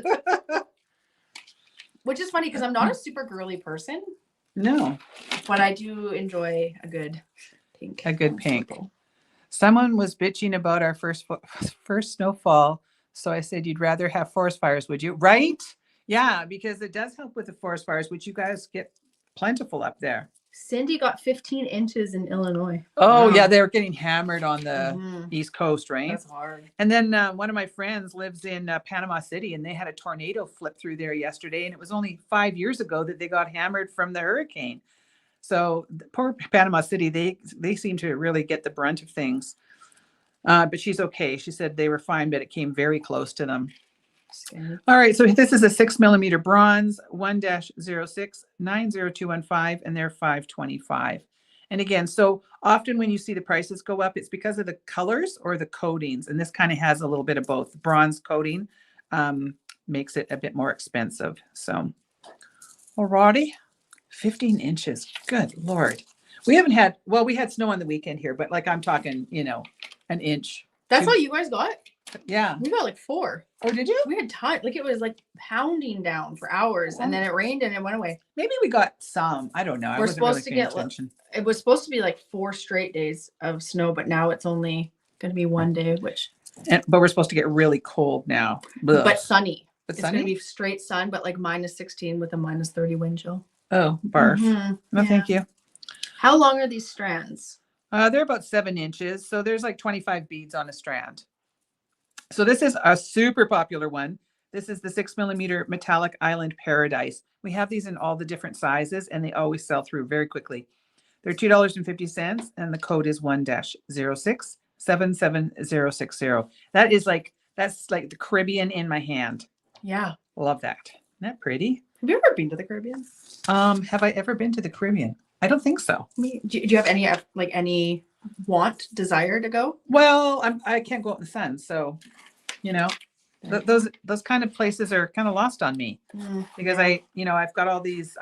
Which is funny because I'm not a super girly person, No, but I do enjoy a good pink. a good pink. Someone was bitching about our first snowfall. So I said, you'd rather have forest fires, would you? Right? Yeah, because it does help with the forest fires, which you guys get plentiful up there. Cindy got 15 inches in Illinois. Oh, Wow. yeah, they were getting hammered on the East Coast, right? That's hard. And then one of my friends lives in Panama City, and they had a tornado flip through there yesterday. And it was only 5 years ago that they got hammered from the hurricane. So poor Panama City, they seem to really get the brunt of things. But she's okay. She said they were fine, but it came very close to them. Scary. All right, so this is a 6mm bronze, 1-06-90215, and they're $525. And again, so often when you see the prices go up, it's because of the colors or the coatings. And this kind of has a little bit of both. Bronze coating makes it a bit more expensive. So, alrighty, 15 inches. Good Lord. We haven't had, we had snow on the weekend here, but like I'm talking, an inch. That's all you guys got? Yeah. We got like 4. Oh, did you? We had time. Like it was like pounding down for hours, and then it rained and it went away. Maybe we got some. I don't know. I We're wasn't supposed really to paying get attention. It was supposed to be like 4 straight days of snow, but now it's only going to be 1 day, But we're supposed to get really cold now. Ugh. but sunny. But It's sunny? going to be straight sun, but like -16 with a -30 wind chill. Oh, barf. Mhm. No, Yeah. thank you. How long are these strands? They're about 7 inches. So there's like 25 beads on a strand. So this is a super popular one. This is the 6mm metallic island paradise. We have these in all the different sizes and they always sell through very quickly. They're $2.50 and the code is 1-06-77060. That's like the Caribbean in my hand. Yeah. Love that. Isn't that pretty? Have you ever been to the Caribbean? Have I ever been to the Caribbean? I don't think so. Do you have any desire to go? Well, I can't go out in the sun, so those kind of places are kind of lost on me because I've got all these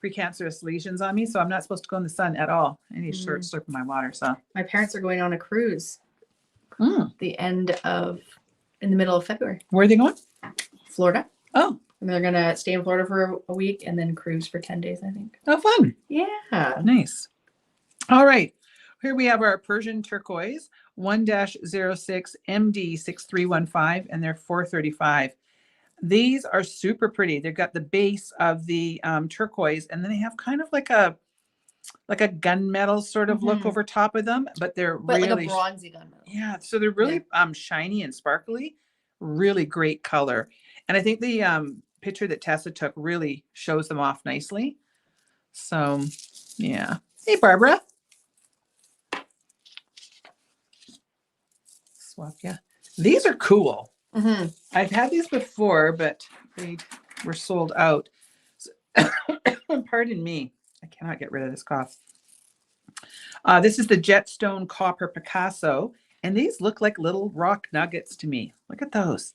precancerous lesions on me, so I'm not supposed to go in the sun at all. I need a short slurp of my water. So my parents are going on a cruise in the middle of February. Where are they going? Florida. Oh, And they're going to stay in Florida for a week and then cruise for 10 days, I think. oh, fun. Yeah. Nice. All right. Here we have our Persian turquoise 1-06 MD 6315, and they're $435. These are super pretty. They've got the base of the turquoise, and then they have kind of like a gunmetal sort of look over top of them, but they're But really like a bronzy gunmetal. yeah. So they're really shiny and sparkly. Really great color, and I think the picture that Tessa took really shows them off nicely. So yeah. Hey, Barbara. Swap. Yeah, these are cool. Mm-hmm. I've had these before, but they were sold out. So, pardon me. I cannot get rid of this cough. This is the Jetstone Copper Picasso, and these look like little rock nuggets to me. Look at those.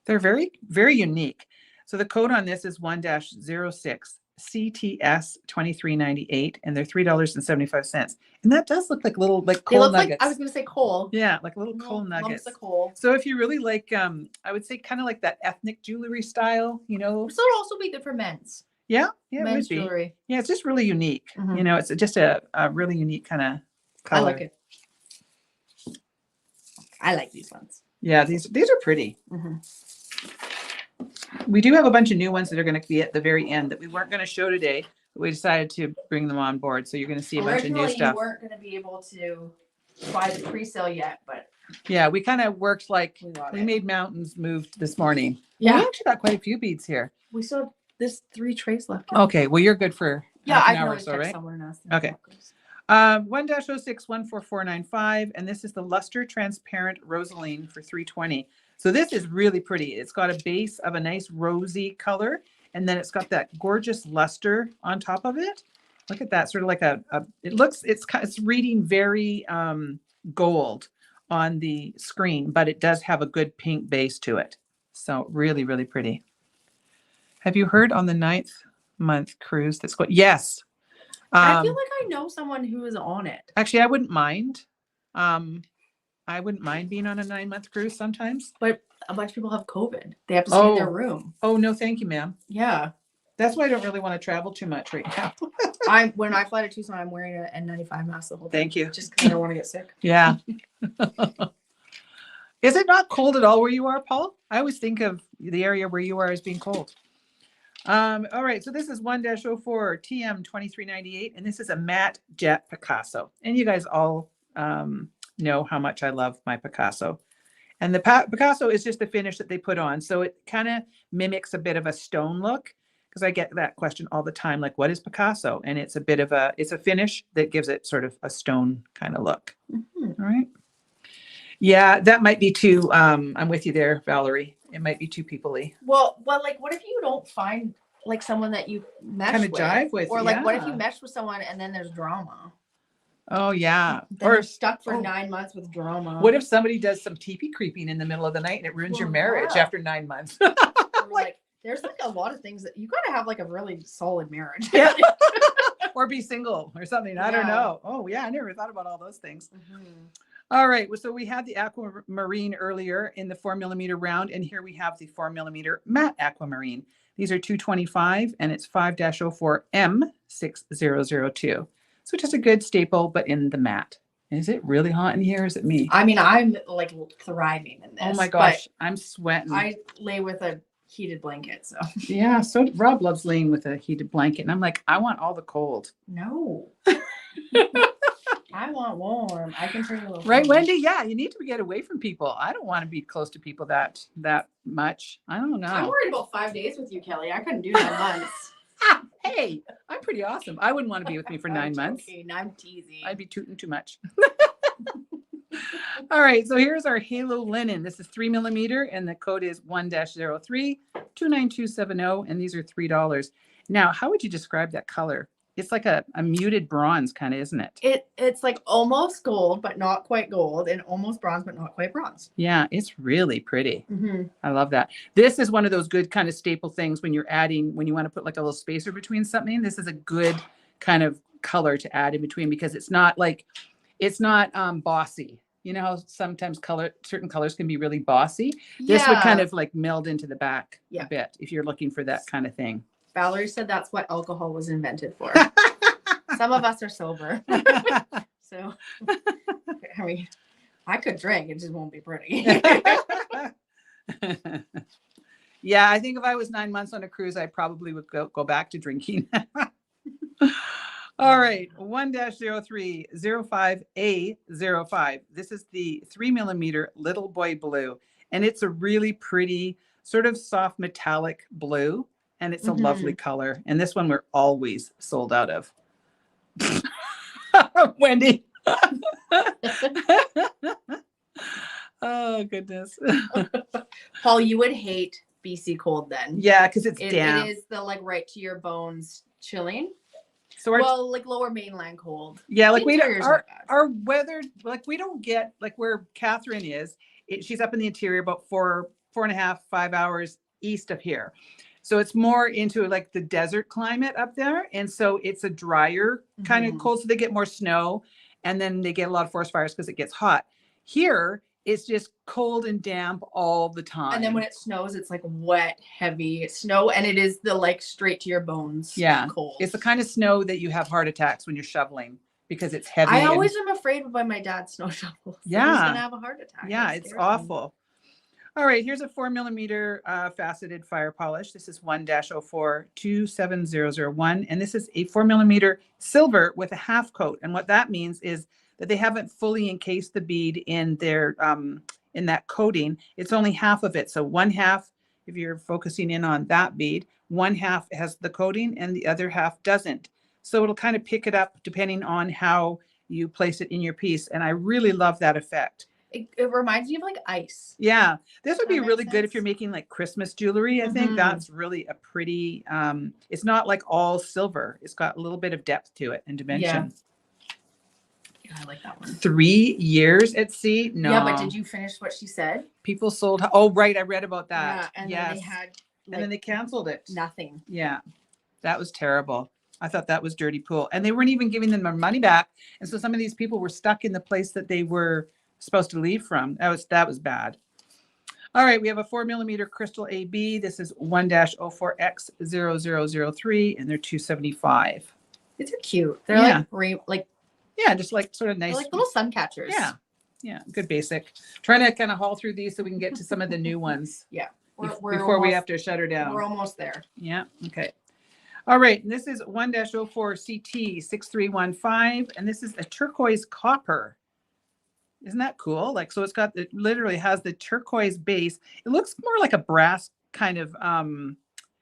They're very, very unique. So the code on this is 1-06 CTS 2398, and they're $3.75. And that does look like little coal nuggets. Like, I was going to say coal. Yeah, like little coal nuggets. Lumps of coal. So if you really like, I would say kind of like that ethnic jewelry style, So it'll also be good for men's. Yeah, it men's would be. jewelry. Yeah, it's just really unique. It's just a really unique kind of color. I like it. I like these ones. Yeah, these are pretty. We do have a bunch of new ones that are going to be at the very end that we weren't going to show today, but we decided to bring them on board. So you're going to see a bunch of new stuff. You weren't going to be able to buy the pre-sale yet, but yeah, we kind of worked like we made mountains moved this morning. Yeah, we actually got quite a few beads here. We still have this 3 trays left. Okay, well you're good for half an hour or so, right? Okay. 1-06 14495, and this is the Luster Transparent Rosaline for $320. So this is really pretty. It's got a base of a nice rosy color, and then it's got that gorgeous luster on top of it. Look at that, sort of like it's reading very gold on the screen, but it does have a good pink base to it. So really, really pretty. Have you heard on the 9th month cruise that's going? Yes. I feel like I know someone who is on it. Actually, I wouldn't mind. I wouldn't mind being on a 9-month cruise sometimes. But a bunch of people have COVID. They have to stay in their room. Oh, no, thank you, ma'am. Yeah. That's why I don't really want to travel too much right now. When I fly to Tucson, I'm wearing an N95 mask the whole time. Thank you. Just because I don't want to get sick. Yeah. Is it not cold at all where you are, Paul? I always think of the area where you are as being cold. All right, so this is 1-04 TM 2398, and this is a matte jet Picasso. And you guys all know how much I love my Picasso. And the Picasso is just the finish that they put on. So it kind of mimics a bit of a stone look, because I get that question all the time, like, what is Picasso? And it's a finish that gives it sort of a stone kind of look. All right. Yeah, that might be too, I'm with you there, Valerie. It might be too people-y. Well, like, what if you don't find like someone that you mesh kind of jive with? Or like, what if you mesh with someone and then there's drama? Oh yeah. Then or you're stuck for 9 months with drama. What if somebody does some teepee creeping in the middle of the night and it ruins your marriage after 9 months? like, there's like a lot of things that you got to have like a really solid marriage. Yeah. Or be single or something. I don't know. Oh yeah, I never thought about all those things. All right, so we had the aquamarine earlier in the 4mm round, and here we have the 4mm matte aquamarine. These are $225, and it's 5-04 M6002. So just a good staple, but in the matte. Is it really hot in here? Is it me? I mean, I'm like thriving in this. Oh my gosh, I'm sweating. I lay with a heated blanket, so. Yeah, so Rob loves laying with a heated blanket, and I'm like, I want all the cold. No. I want warm. I can turn a little. Right, Wendy? Yeah, you need to get away from people. I don't want to be close to people that much. I don't know. I'm worried about 5 days with you, Kelly. I couldn't do 9 months. Hey, I'm pretty awesome. I wouldn't want to be with me for 9 months. I'm teasing. I'd be tooting too much. All right, so here's our Halo linen. This is 3mm, and the code is 1-03 29270, and these are $3. Now, how would you describe that color? It's like a muted bronze kind of, isn't it? It's like almost gold, but not quite gold, and almost bronze, but not quite bronze. Yeah, it's really pretty. I love that. This is one of those good kind of staple things when you want to put like a little spacer between something. This is a good kind of color to add in between, because it's not bossy. You know how sometimes certain colors can be really bossy. This would kind of like meld into the back a bit if you're looking for that kind of thing. Valerie said that's what alcohol was invented for. Some of us are sober. So, I mean, I could drink, it just won't be pretty. Yeah, I think if I was 9 months on a cruise, I probably would go back to drinking. All right, 1-0305A05. This is the 3mm Little Boy Blue, and it's a really pretty sort of soft metallic blue, and it's a lovely color. And this one we're always sold out of. Wendy. Oh, goodness. Paul, you would hate BC cold then. Yeah, because it's damp. It is the like right to your bones chilling. So like lower mainland cold. Yeah, like our weather, like we don't get like where Catherine is. She's up in the interior about 4.5, 5 hours east of here. So it's more into like the desert climate up there. And so it's a drier kind of cold. So they get more snow and then they get a lot of forest fires because it gets hot. Here, it's just cold and damp all the time. And then when it snows, it's like wet, heavy snow. And it is the like straight to your bones cold. It's the kind of snow that you have heart attacks when you're shoveling because it's heavy. I always am afraid by my dad's snow shovels. Yeah. He's going to have a heart attack. Yeah, it's awful. All right, here's a 4mm faceted fire polish. This is 1-04-27001. And this is a 4mm silver with a half coat. And what that means is that they haven't fully encased the bead in their in that coating. It's only half of it. So one half, if you're focusing in on that bead, one half has the coating and the other half doesn't. So it'll kind of pick it up depending on how you place it in your piece. And I really love that effect. It reminds me of like ice. Yeah, this would be really good if you're making like Christmas jewelry. I think that's really a pretty, it's not like all silver. It's got a little bit of depth to it and dimension. Yeah, I like that one. 3 years at sea? No. Yeah, but did you finish what she said? People sold, oh, right. I read about that. Yeah, and then they had and then they canceled it. Nothing. Yeah, that was terrible. I thought that was dirty pool. And they weren't even giving them their money back. And so some of these people were stuck in the place that they were supposed to leave from. That was bad. All right, we have a 4mm crystal AB. This is 1-04X0003, and they're $275. These are cute. They're like just like sort of nice. They're like little sun catchers. Yeah, good basic. Trying to kind of haul through these so we can get to some of the new ones. Yeah, before we have to shut her down. We're almost there. Yeah. Okay. All right, and this is 1-04CT6315, and this is a turquoise copper. Isn't that cool? Like, so it literally has the turquoise base. It looks more like a brass kind of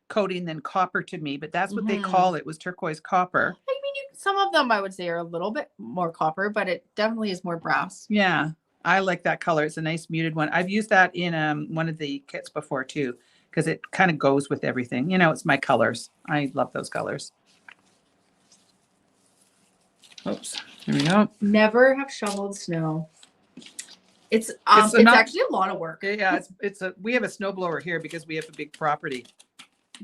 coating than copper to me, but that's what they call it, was turquoise copper. I mean, some of them I would say are a little bit more copper, but it definitely is more brass. Yeah, I like that color. It's a nice muted one. I've used that in one of the kits before too, because it kind of goes with everything. You know, it's my colors. I love those colors. Oops, here we go. Never have shoveled snow. It's actually a lot of work. Yeah, we have a snowblower here because we have a big property.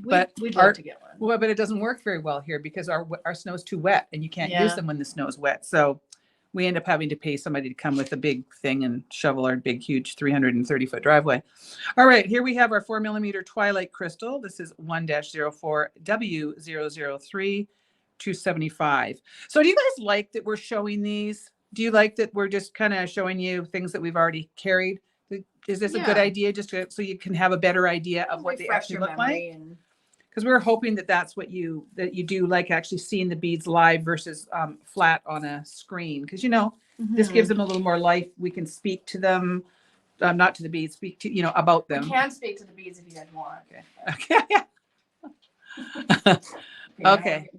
We'd love to get one. Well, but it doesn't work very well here because our snow is too wet and you can't use them when the snow is wet. So we end up having to pay somebody to come with a big thing and shovel our big, huge 330-foot driveway. All right, here we have our 4mm Twilight Crystal. This is 1-04W003, $275. So do you guys like that we're showing these? Do you like that we're just kind of showing you things that we've already carried? Is this a good idea just so you can have a better idea of what they actually look like? Because we're hoping that that's what you do, like actually seeing the beads live versus flat on a screen. Because, this gives them a little more life. We can speak to them, not to the beads, speak to, about them. We can speak to the beads if you guys want. Okay. Okay.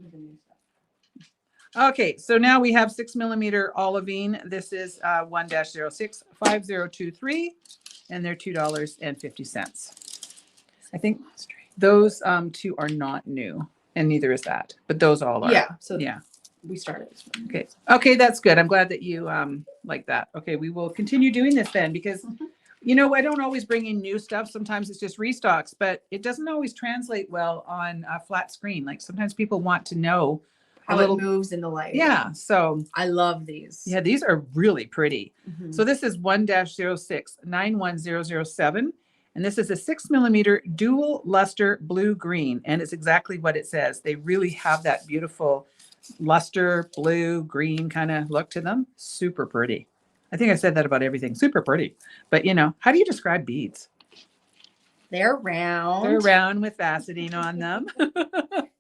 Okay, so now we have 6mm olivine. This is 1-065023, and they're $2.50. I think those two are not new, and neither is that, but those all are. Yeah. So yeah, we started this one. Okay. Okay, that's good. I'm glad that you like that. Okay, we will continue doing this then because I don't always bring in new stuff. Sometimes it's just restocks, but it doesn't always translate well on a flat screen. Like sometimes people want to know how little, it moves in the light. yeah. So I love these. yeah, these are really pretty. Mhm. So this is 1-06-91007. And this is a 6 millimeter dual luster blue green. And it's exactly what it says. They really have that beautiful luster blue green kind of look to them. Super pretty. I think I said that about everything. Super pretty. But you know, how do you describe beads? They're round. They're round with Vaseline on them.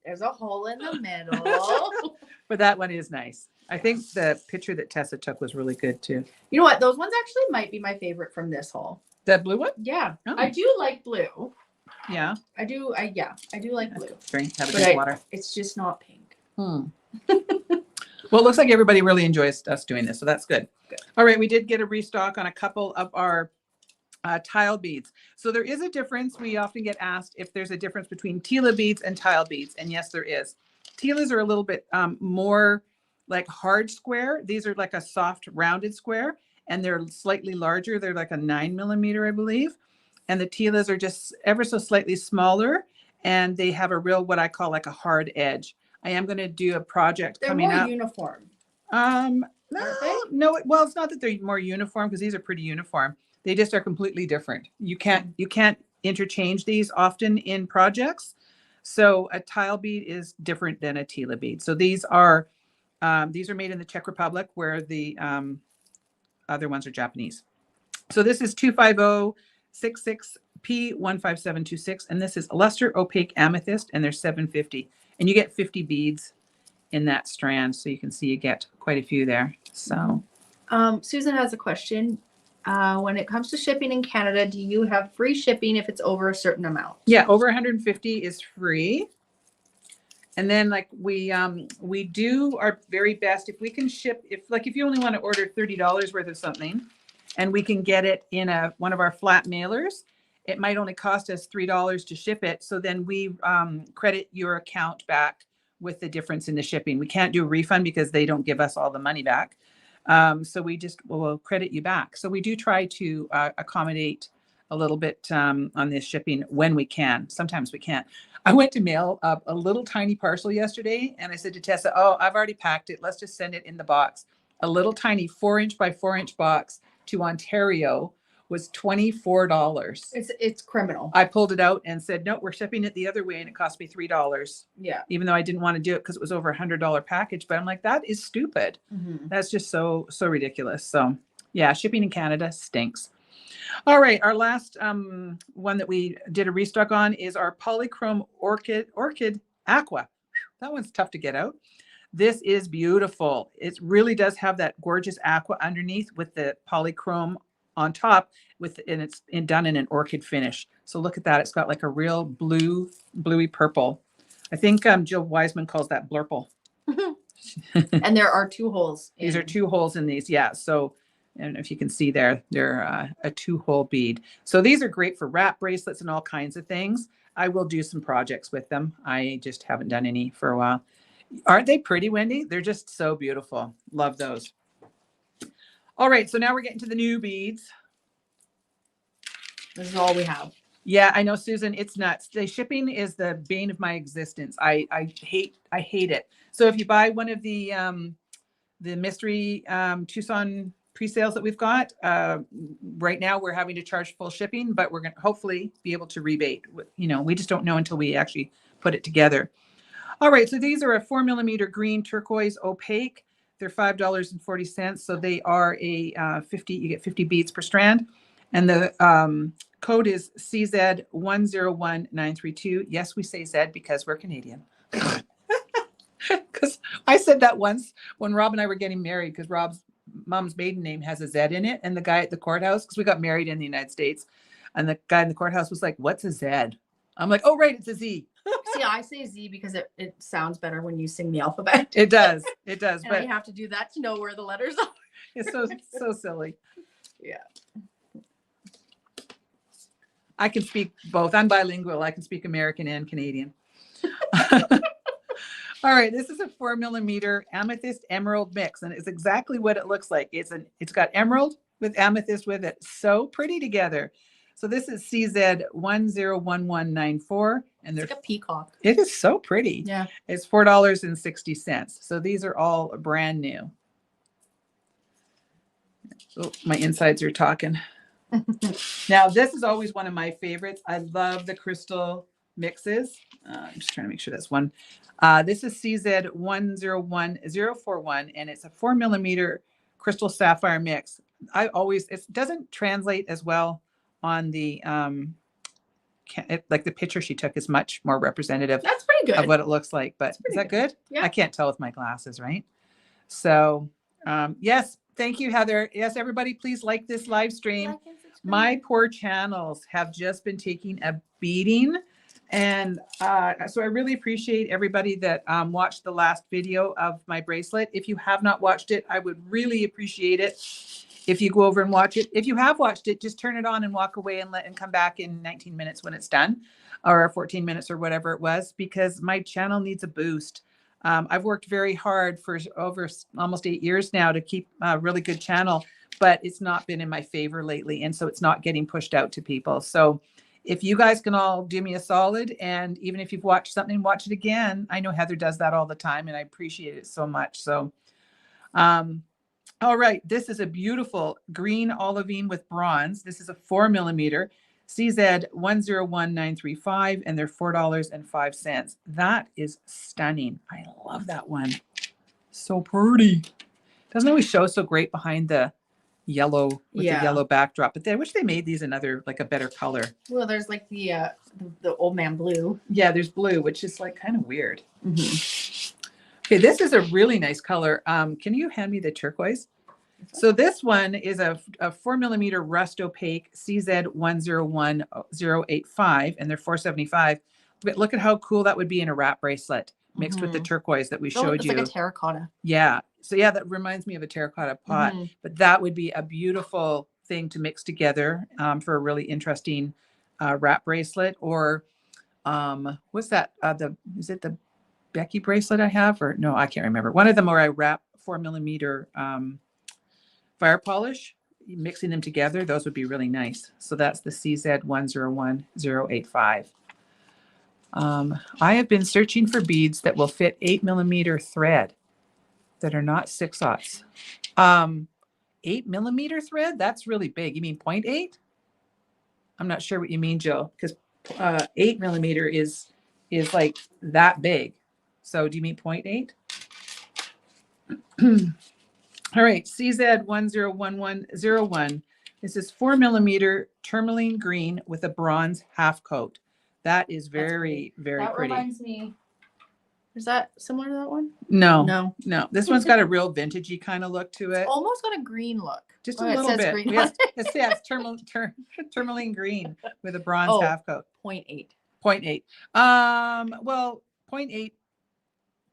There's a hole in the middle. But that one is nice. I think the picture that Tessa took was really good too. You know what? Those ones actually might be my favorite from this haul. That blue one? Yeah. Oh. I do like blue. Yeah. I do like blue. Drink, have a But drink of water. It's just not pink. Well, it looks like everybody really enjoys us doing this, so that's good. All right, we did get a restock on a couple of our tile beads. So there is a difference. We often get asked if there's a difference between Tila beads and tile beads, and yes, there is. Tilas are a little bit more like hard square. These are like a soft rounded square, and they're slightly larger. They're like a 9 millimeter, I believe. And the Tilas are just ever so slightly smaller, and they have a real, what I call like a hard edge. I am going to do a project coming up. They're more uniform. No, well, it's not that they're more uniform, because these are pretty uniform. They just are completely different. You can't interchange these often in projects. So a tile bead is different than a Tila bead. So these are made in the Czech Republic, where the other ones are Japanese. So this is 25066P15726, and this is luster opaque amethyst, and they're $7.50, and you get 50 beads in that strand. So you can see you get quite a few there. So Susan has a question. When it comes to shipping in Canada, do you have free shipping if it's over a certain amount? yeah, over 150 is free. And then like we do our very best if we can ship, if you only want to order $30 worth of something, and we can get it in one of our flat mailers, it might only cost us $3 to ship it. So then we credit your account back with the difference in the shipping. We can't do a refund because they don't give us all the money back. So we just will credit you back. So we do try to accommodate a little bit on this shipping when we can. Sometimes we can't. I went to mail a little tiny parcel yesterday, and I said to Tessa, "Oh, I've already packed it. Let's just send it in the box." A little tiny 4-inch by 4-inch box to Ontario was $24. It's criminal. I pulled it out and said, "No, we're shipping it the other way," and it cost me $3. Yeah. Even though I didn't want to do it because it was over $100 package, but I'm like, that is stupid. Mm-hmm. That's just so ridiculous. So yeah, shipping in Canada stinks. All right, our last one that we did a restock on is our polychrome orchid aqua. That one's tough to get out. This is beautiful. It really does have that gorgeous aqua underneath with the polychrome on top, and it's done in an orchid finish. So look at that. It's got like a real bluey purple. I think Jill Wiseman calls that blurple. And there are 2 holes. These are 2 holes in these. Yeah. So I don't know if you can see there, they're a 2-hole bead. So these are great for wrap bracelets and all kinds of things. I will do some projects with them. I just haven't done any for a while. Aren't they pretty, Wendy? They're just so beautiful. Love those. All right. So now we're getting to the new beads. This is all we have. Yeah, I know, Susan. It's nuts. The shipping is the bane of my existence. I hate it. So if you buy one of the mystery Tucson pre-sales that we've got, right now we're having to charge full shipping, but we're going to hopefully be able to rebate. You know, we just don't know until we actually put it together. All right, so these are a 4 millimeter green turquoise opaque. They're $5.40. So they are a 50. You get 50 beads per strand, and the code is CZ101932. Yes, we say Z because we're Canadian. Because I said that once when Rob and I were getting married, because Rob's mom's maiden name has a Z in it, and the guy at the courthouse, because we got married in the United States, and the guy in the courthouse was like, "What's a Z?" I'm like, "Oh, right, it's a Z." See, I say Z because it sounds better when you sing the alphabet. It does. And but you have to do that to know where the letters are. It's so silly. Yeah. I can speak both. I'm bilingual. I can speak American and Canadian. All right, this is a 4 millimeter amethyst emerald mix, and it's exactly what it looks like. It's got emerald with amethyst with it. So pretty together. So this is CZ101194, and they're It's like a peacock. it is so pretty. Yeah. It's $4.60. So these are all brand new. Oh, my insides are talking. Now, this is always one of my favorites. I love the crystal mixes. I'm just trying to make sure that's one. This is CZ101041, and it's a 4 millimeter crystal sapphire mix. It doesn't translate as well on the, like the picture she took is much more representative That's pretty good. of what it looks like. But is that good? Yeah. I can't tell with my glasses, right? So, yes, thank you, Heather. Yes, everybody, please like this live stream. Like and subscribe. My poor channels have just been taking a beating. And so I really appreciate everybody that watched the last video of my bracelet. If you have not watched it, I would really appreciate it if you go over and watch it. If you have watched it, just turn it on and walk away and come back in 19 minutes when it's done, or 14 minutes or whatever it was, because my channel needs a boost. I've worked very hard for over almost 8 years now to keep a really good channel, but it's not been in my favor lately. And so it's not getting pushed out to people. So if you guys can all do me a solid, and even if you've watched something, watch it again. I know Heather does that all the time, and I appreciate it so much. So, all right, this is a beautiful green olivine with bronze. This is a 4 millimeter CZ101935, and they're $4.05. That is stunning. I love that one. So pretty. Doesn't always show so great behind the yellow with the yellow backdrop, but I wish they made these another, like a better color. Well, there's like the old man blue. Yeah, there's blue, which is like kind of weird. Okay, this is a really nice color. Can you hand me the turquoise? So this one is a 4 millimeter rust opaque CZ101085, and they're $4.75. But look at how cool that would be in a wrap bracelet mixed with the turquoise that we showed you. It's like a terracotta. Yeah. So yeah, that reminds me of a terracotta pot, but that would be a beautiful thing to mix together for a really interesting wrap bracelet. Or what's that? Is it the Becky bracelet I have? Or no, I can't remember. One of them where I wrap 4 millimeter fire polish, mixing them together. Those would be really nice. So that's the CZ101085. I have been searching for beads that will fit 8 millimeter thread that are not 6/0. 8 millimeter thread? That's really big. You mean 0.8? I'm not sure what you mean, Jill, because 8 millimeter is like that big. So do you mean 0.8? All right, CZ101101. This is 4 millimeter tourmaline green with a bronze half coat. That is very, very pretty. That reminds me. Is that similar to that one? No. This one's got a real vintagey kind of look to it. It's almost got a green look. Just a little bit. Yes, it's tourmaline green with a bronze half coat. 0.8. 0.8. Well, 0.8.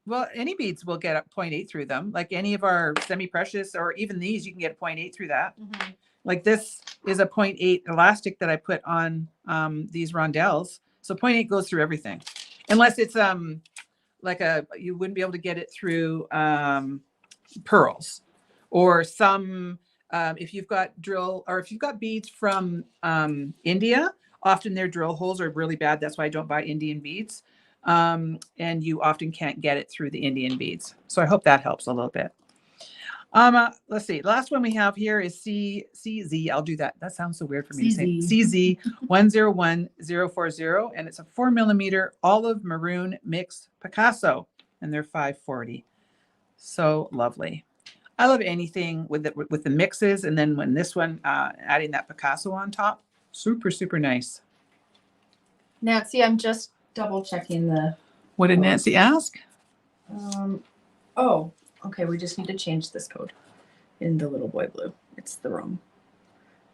Well, any beads will get up 0.8 through them. Like any of our semi-precious, or even these, you can get 0.8 through that. Like this is a 0.8 elastic that I put on these rondelles. So 0.8 goes through everything, unless it's like you wouldn't be able to get it through pearls, or some if you've got beads from India. Often their drill holes are really bad. That's why I don't buy Indian beads. And you often can't get it through the Indian beads. So I hope that helps a little bit. Let's see. The last one we have here is CZ. I'll do that. That sounds so weird for me to say. CZ101040, and it's a 4 millimeter olive maroon mix Picasso, and they're $5.40. So lovely. I love anything with the mixes, and then when this one adding that Picasso on top, super, super nice. Nancy, I'm just double checking the. What did Nancy ask? Oh, okay. We just need to change this code in the little boy blue. It's the wrong.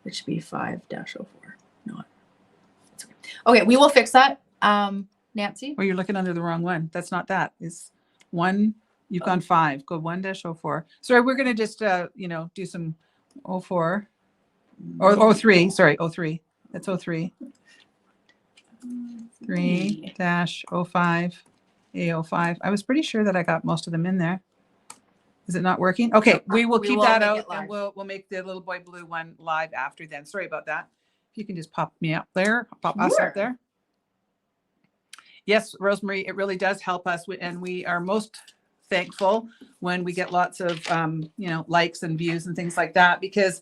It should be 5-04. No, it's okay. Okay, we will fix that. Nancy. Well, you're looking under the wrong one. That's not that. It's one. You've gone 5. Go 1-04. Sorry, we're gonna just do some 04 or 03. Sorry, 03. That's 03. 3-05 A05. I was pretty sure that I got most of them in there. Is it not working? Okay, we will keep that out, and we'll make the little boy blue one live after then. Sorry about that. If you can just pop me up there, pop us up there. yes, Rosemary, it really does help us. And we are most thankful when we get lots of, likes and views and things like that, because,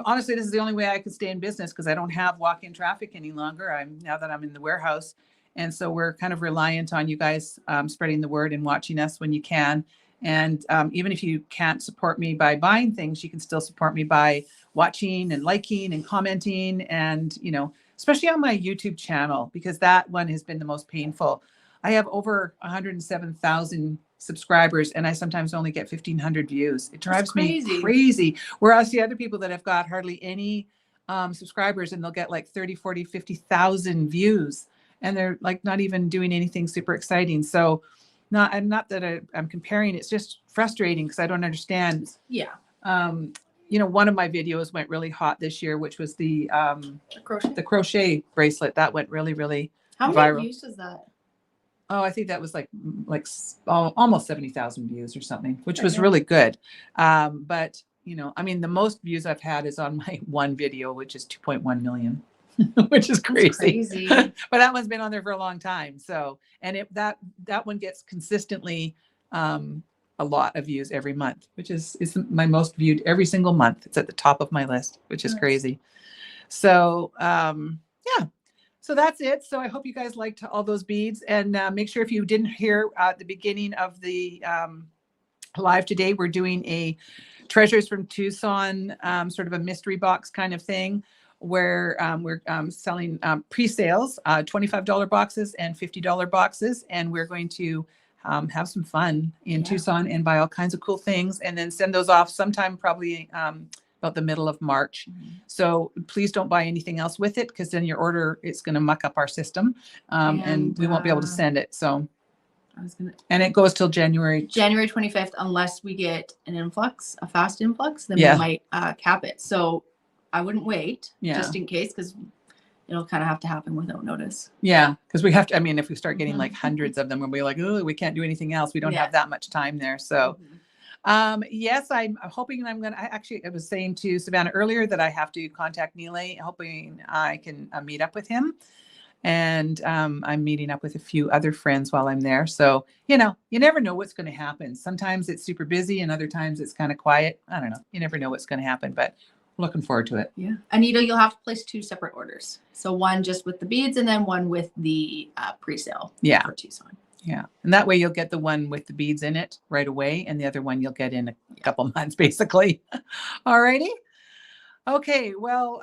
honestly, this is the only way I could stay in business, because I don't have walk-in traffic any longer. Now that I'm in the warehouse. And so we're kind of reliant on you guys spreading the word and watching us when you can. And even if you can't support me by buying things, you can still support me by watching and liking and commenting, and, especially on my YouTube channel, because that one has been the most painful. I have over 107,000 subscribers, and I sometimes only get 1,500 views. It drives me crazy. Whereas the other people that have got hardly any subscribers, and they'll get like 30, 40, 50,000 views, and they're like not even doing anything super exciting. So I'm not that I'm comparing. It's just frustrating because I don't understand. Yeah. One of my videos went really hot this year, which was the crochet bracelet. That went really, really How viral. many views is that? Oh, I think that was like almost 70,000 views or something, which was really good. But the most views I've had is on my one video, which is 2.1 million, which is crazy. But that one's been on there for a long time. So, and that one gets consistently a lot of views every month, which is my most viewed every single month. It's at the top of my list, which is crazy. So, yeah. So that's it. So I hope you guys liked all those beads, and make sure, if you didn't hear at the beginning of the live today, we're doing a Treasures from Tucson, sort of a mystery box kind of thing, where we're selling pre-sales, $25 boxes and $50 boxes. And we're going to have some fun in Tucson and buy all kinds of cool things, and then send those off sometime probably about the middle of March. So please don't buy anything else with it, because then your order, it's going to muck up our system, and we won't be able to send it. So and it goes till January 25th, unless we get a fast influx, then we might cap it. So I wouldn't wait just in case, because it'll kind of have to happen without notice. Yeah, because we have to, if we start getting like hundreds of them, we'll be like, oh, we can't do anything else. We don't have that much time there. So yes, I'm hoping I was saying to Savannah earlier that I have to contact Neely, hoping I can meet up with him. And I'm meeting up with a few other friends while I'm there. So, you never know what's going to happen. Sometimes it's super busy, and other times it's kind of quiet. I don't know. You never know what's going to happen, but looking forward to it. Yeah. Anita, you'll have to place 2 separate orders. So one just with the beads, and then one with the pre-sale for Tucson. Yeah. And that way you'll get the one with the beads in it right away, and the other one you'll get in a couple months, basically. All righty. Okay. Well,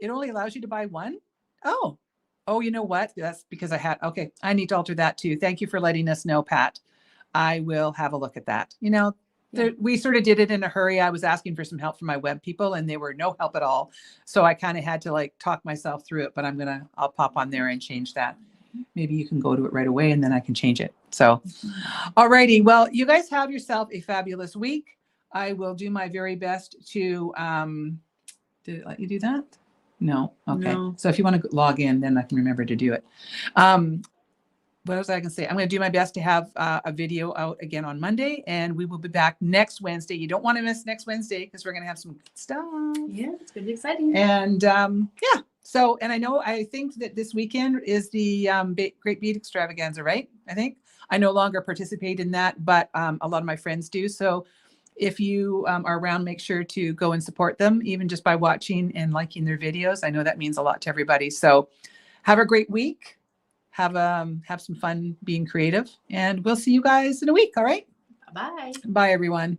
it only allows you to buy one. Oh, you know what? That's because I need to alter that too. Thank you for letting us know, Pat. I will have a look at that. We sort of did it in a hurry. I was asking for some help from my web people, and they were no help at all. So I kind of had to talk myself through it, but I'll pop on there and change that. Maybe you can go to it right away, and then I can change it. So, all righty. Well, you guys have yourself a fabulous week. I will do my very best to, did it let you do that? No. Okay. No. So if you want to log in, then I can remember to do it. What else I can say? I'm going to do my best to have a video out again on Monday, and we will be back next Wednesday. You don't want to miss next Wednesday, because we're going to have some good stuff. Yeah, it's going to be exciting. And so, and I think that this weekend is the Great Bead Extravaganza, right? I no longer participate in that, but a lot of my friends do. So if you are around, make sure to go and support them, even just by watching and liking their videos. I know that means a lot to everybody. So have a great week. Have some fun being creative, and we'll see you guys in a week. All right. Bye. Bye, everyone.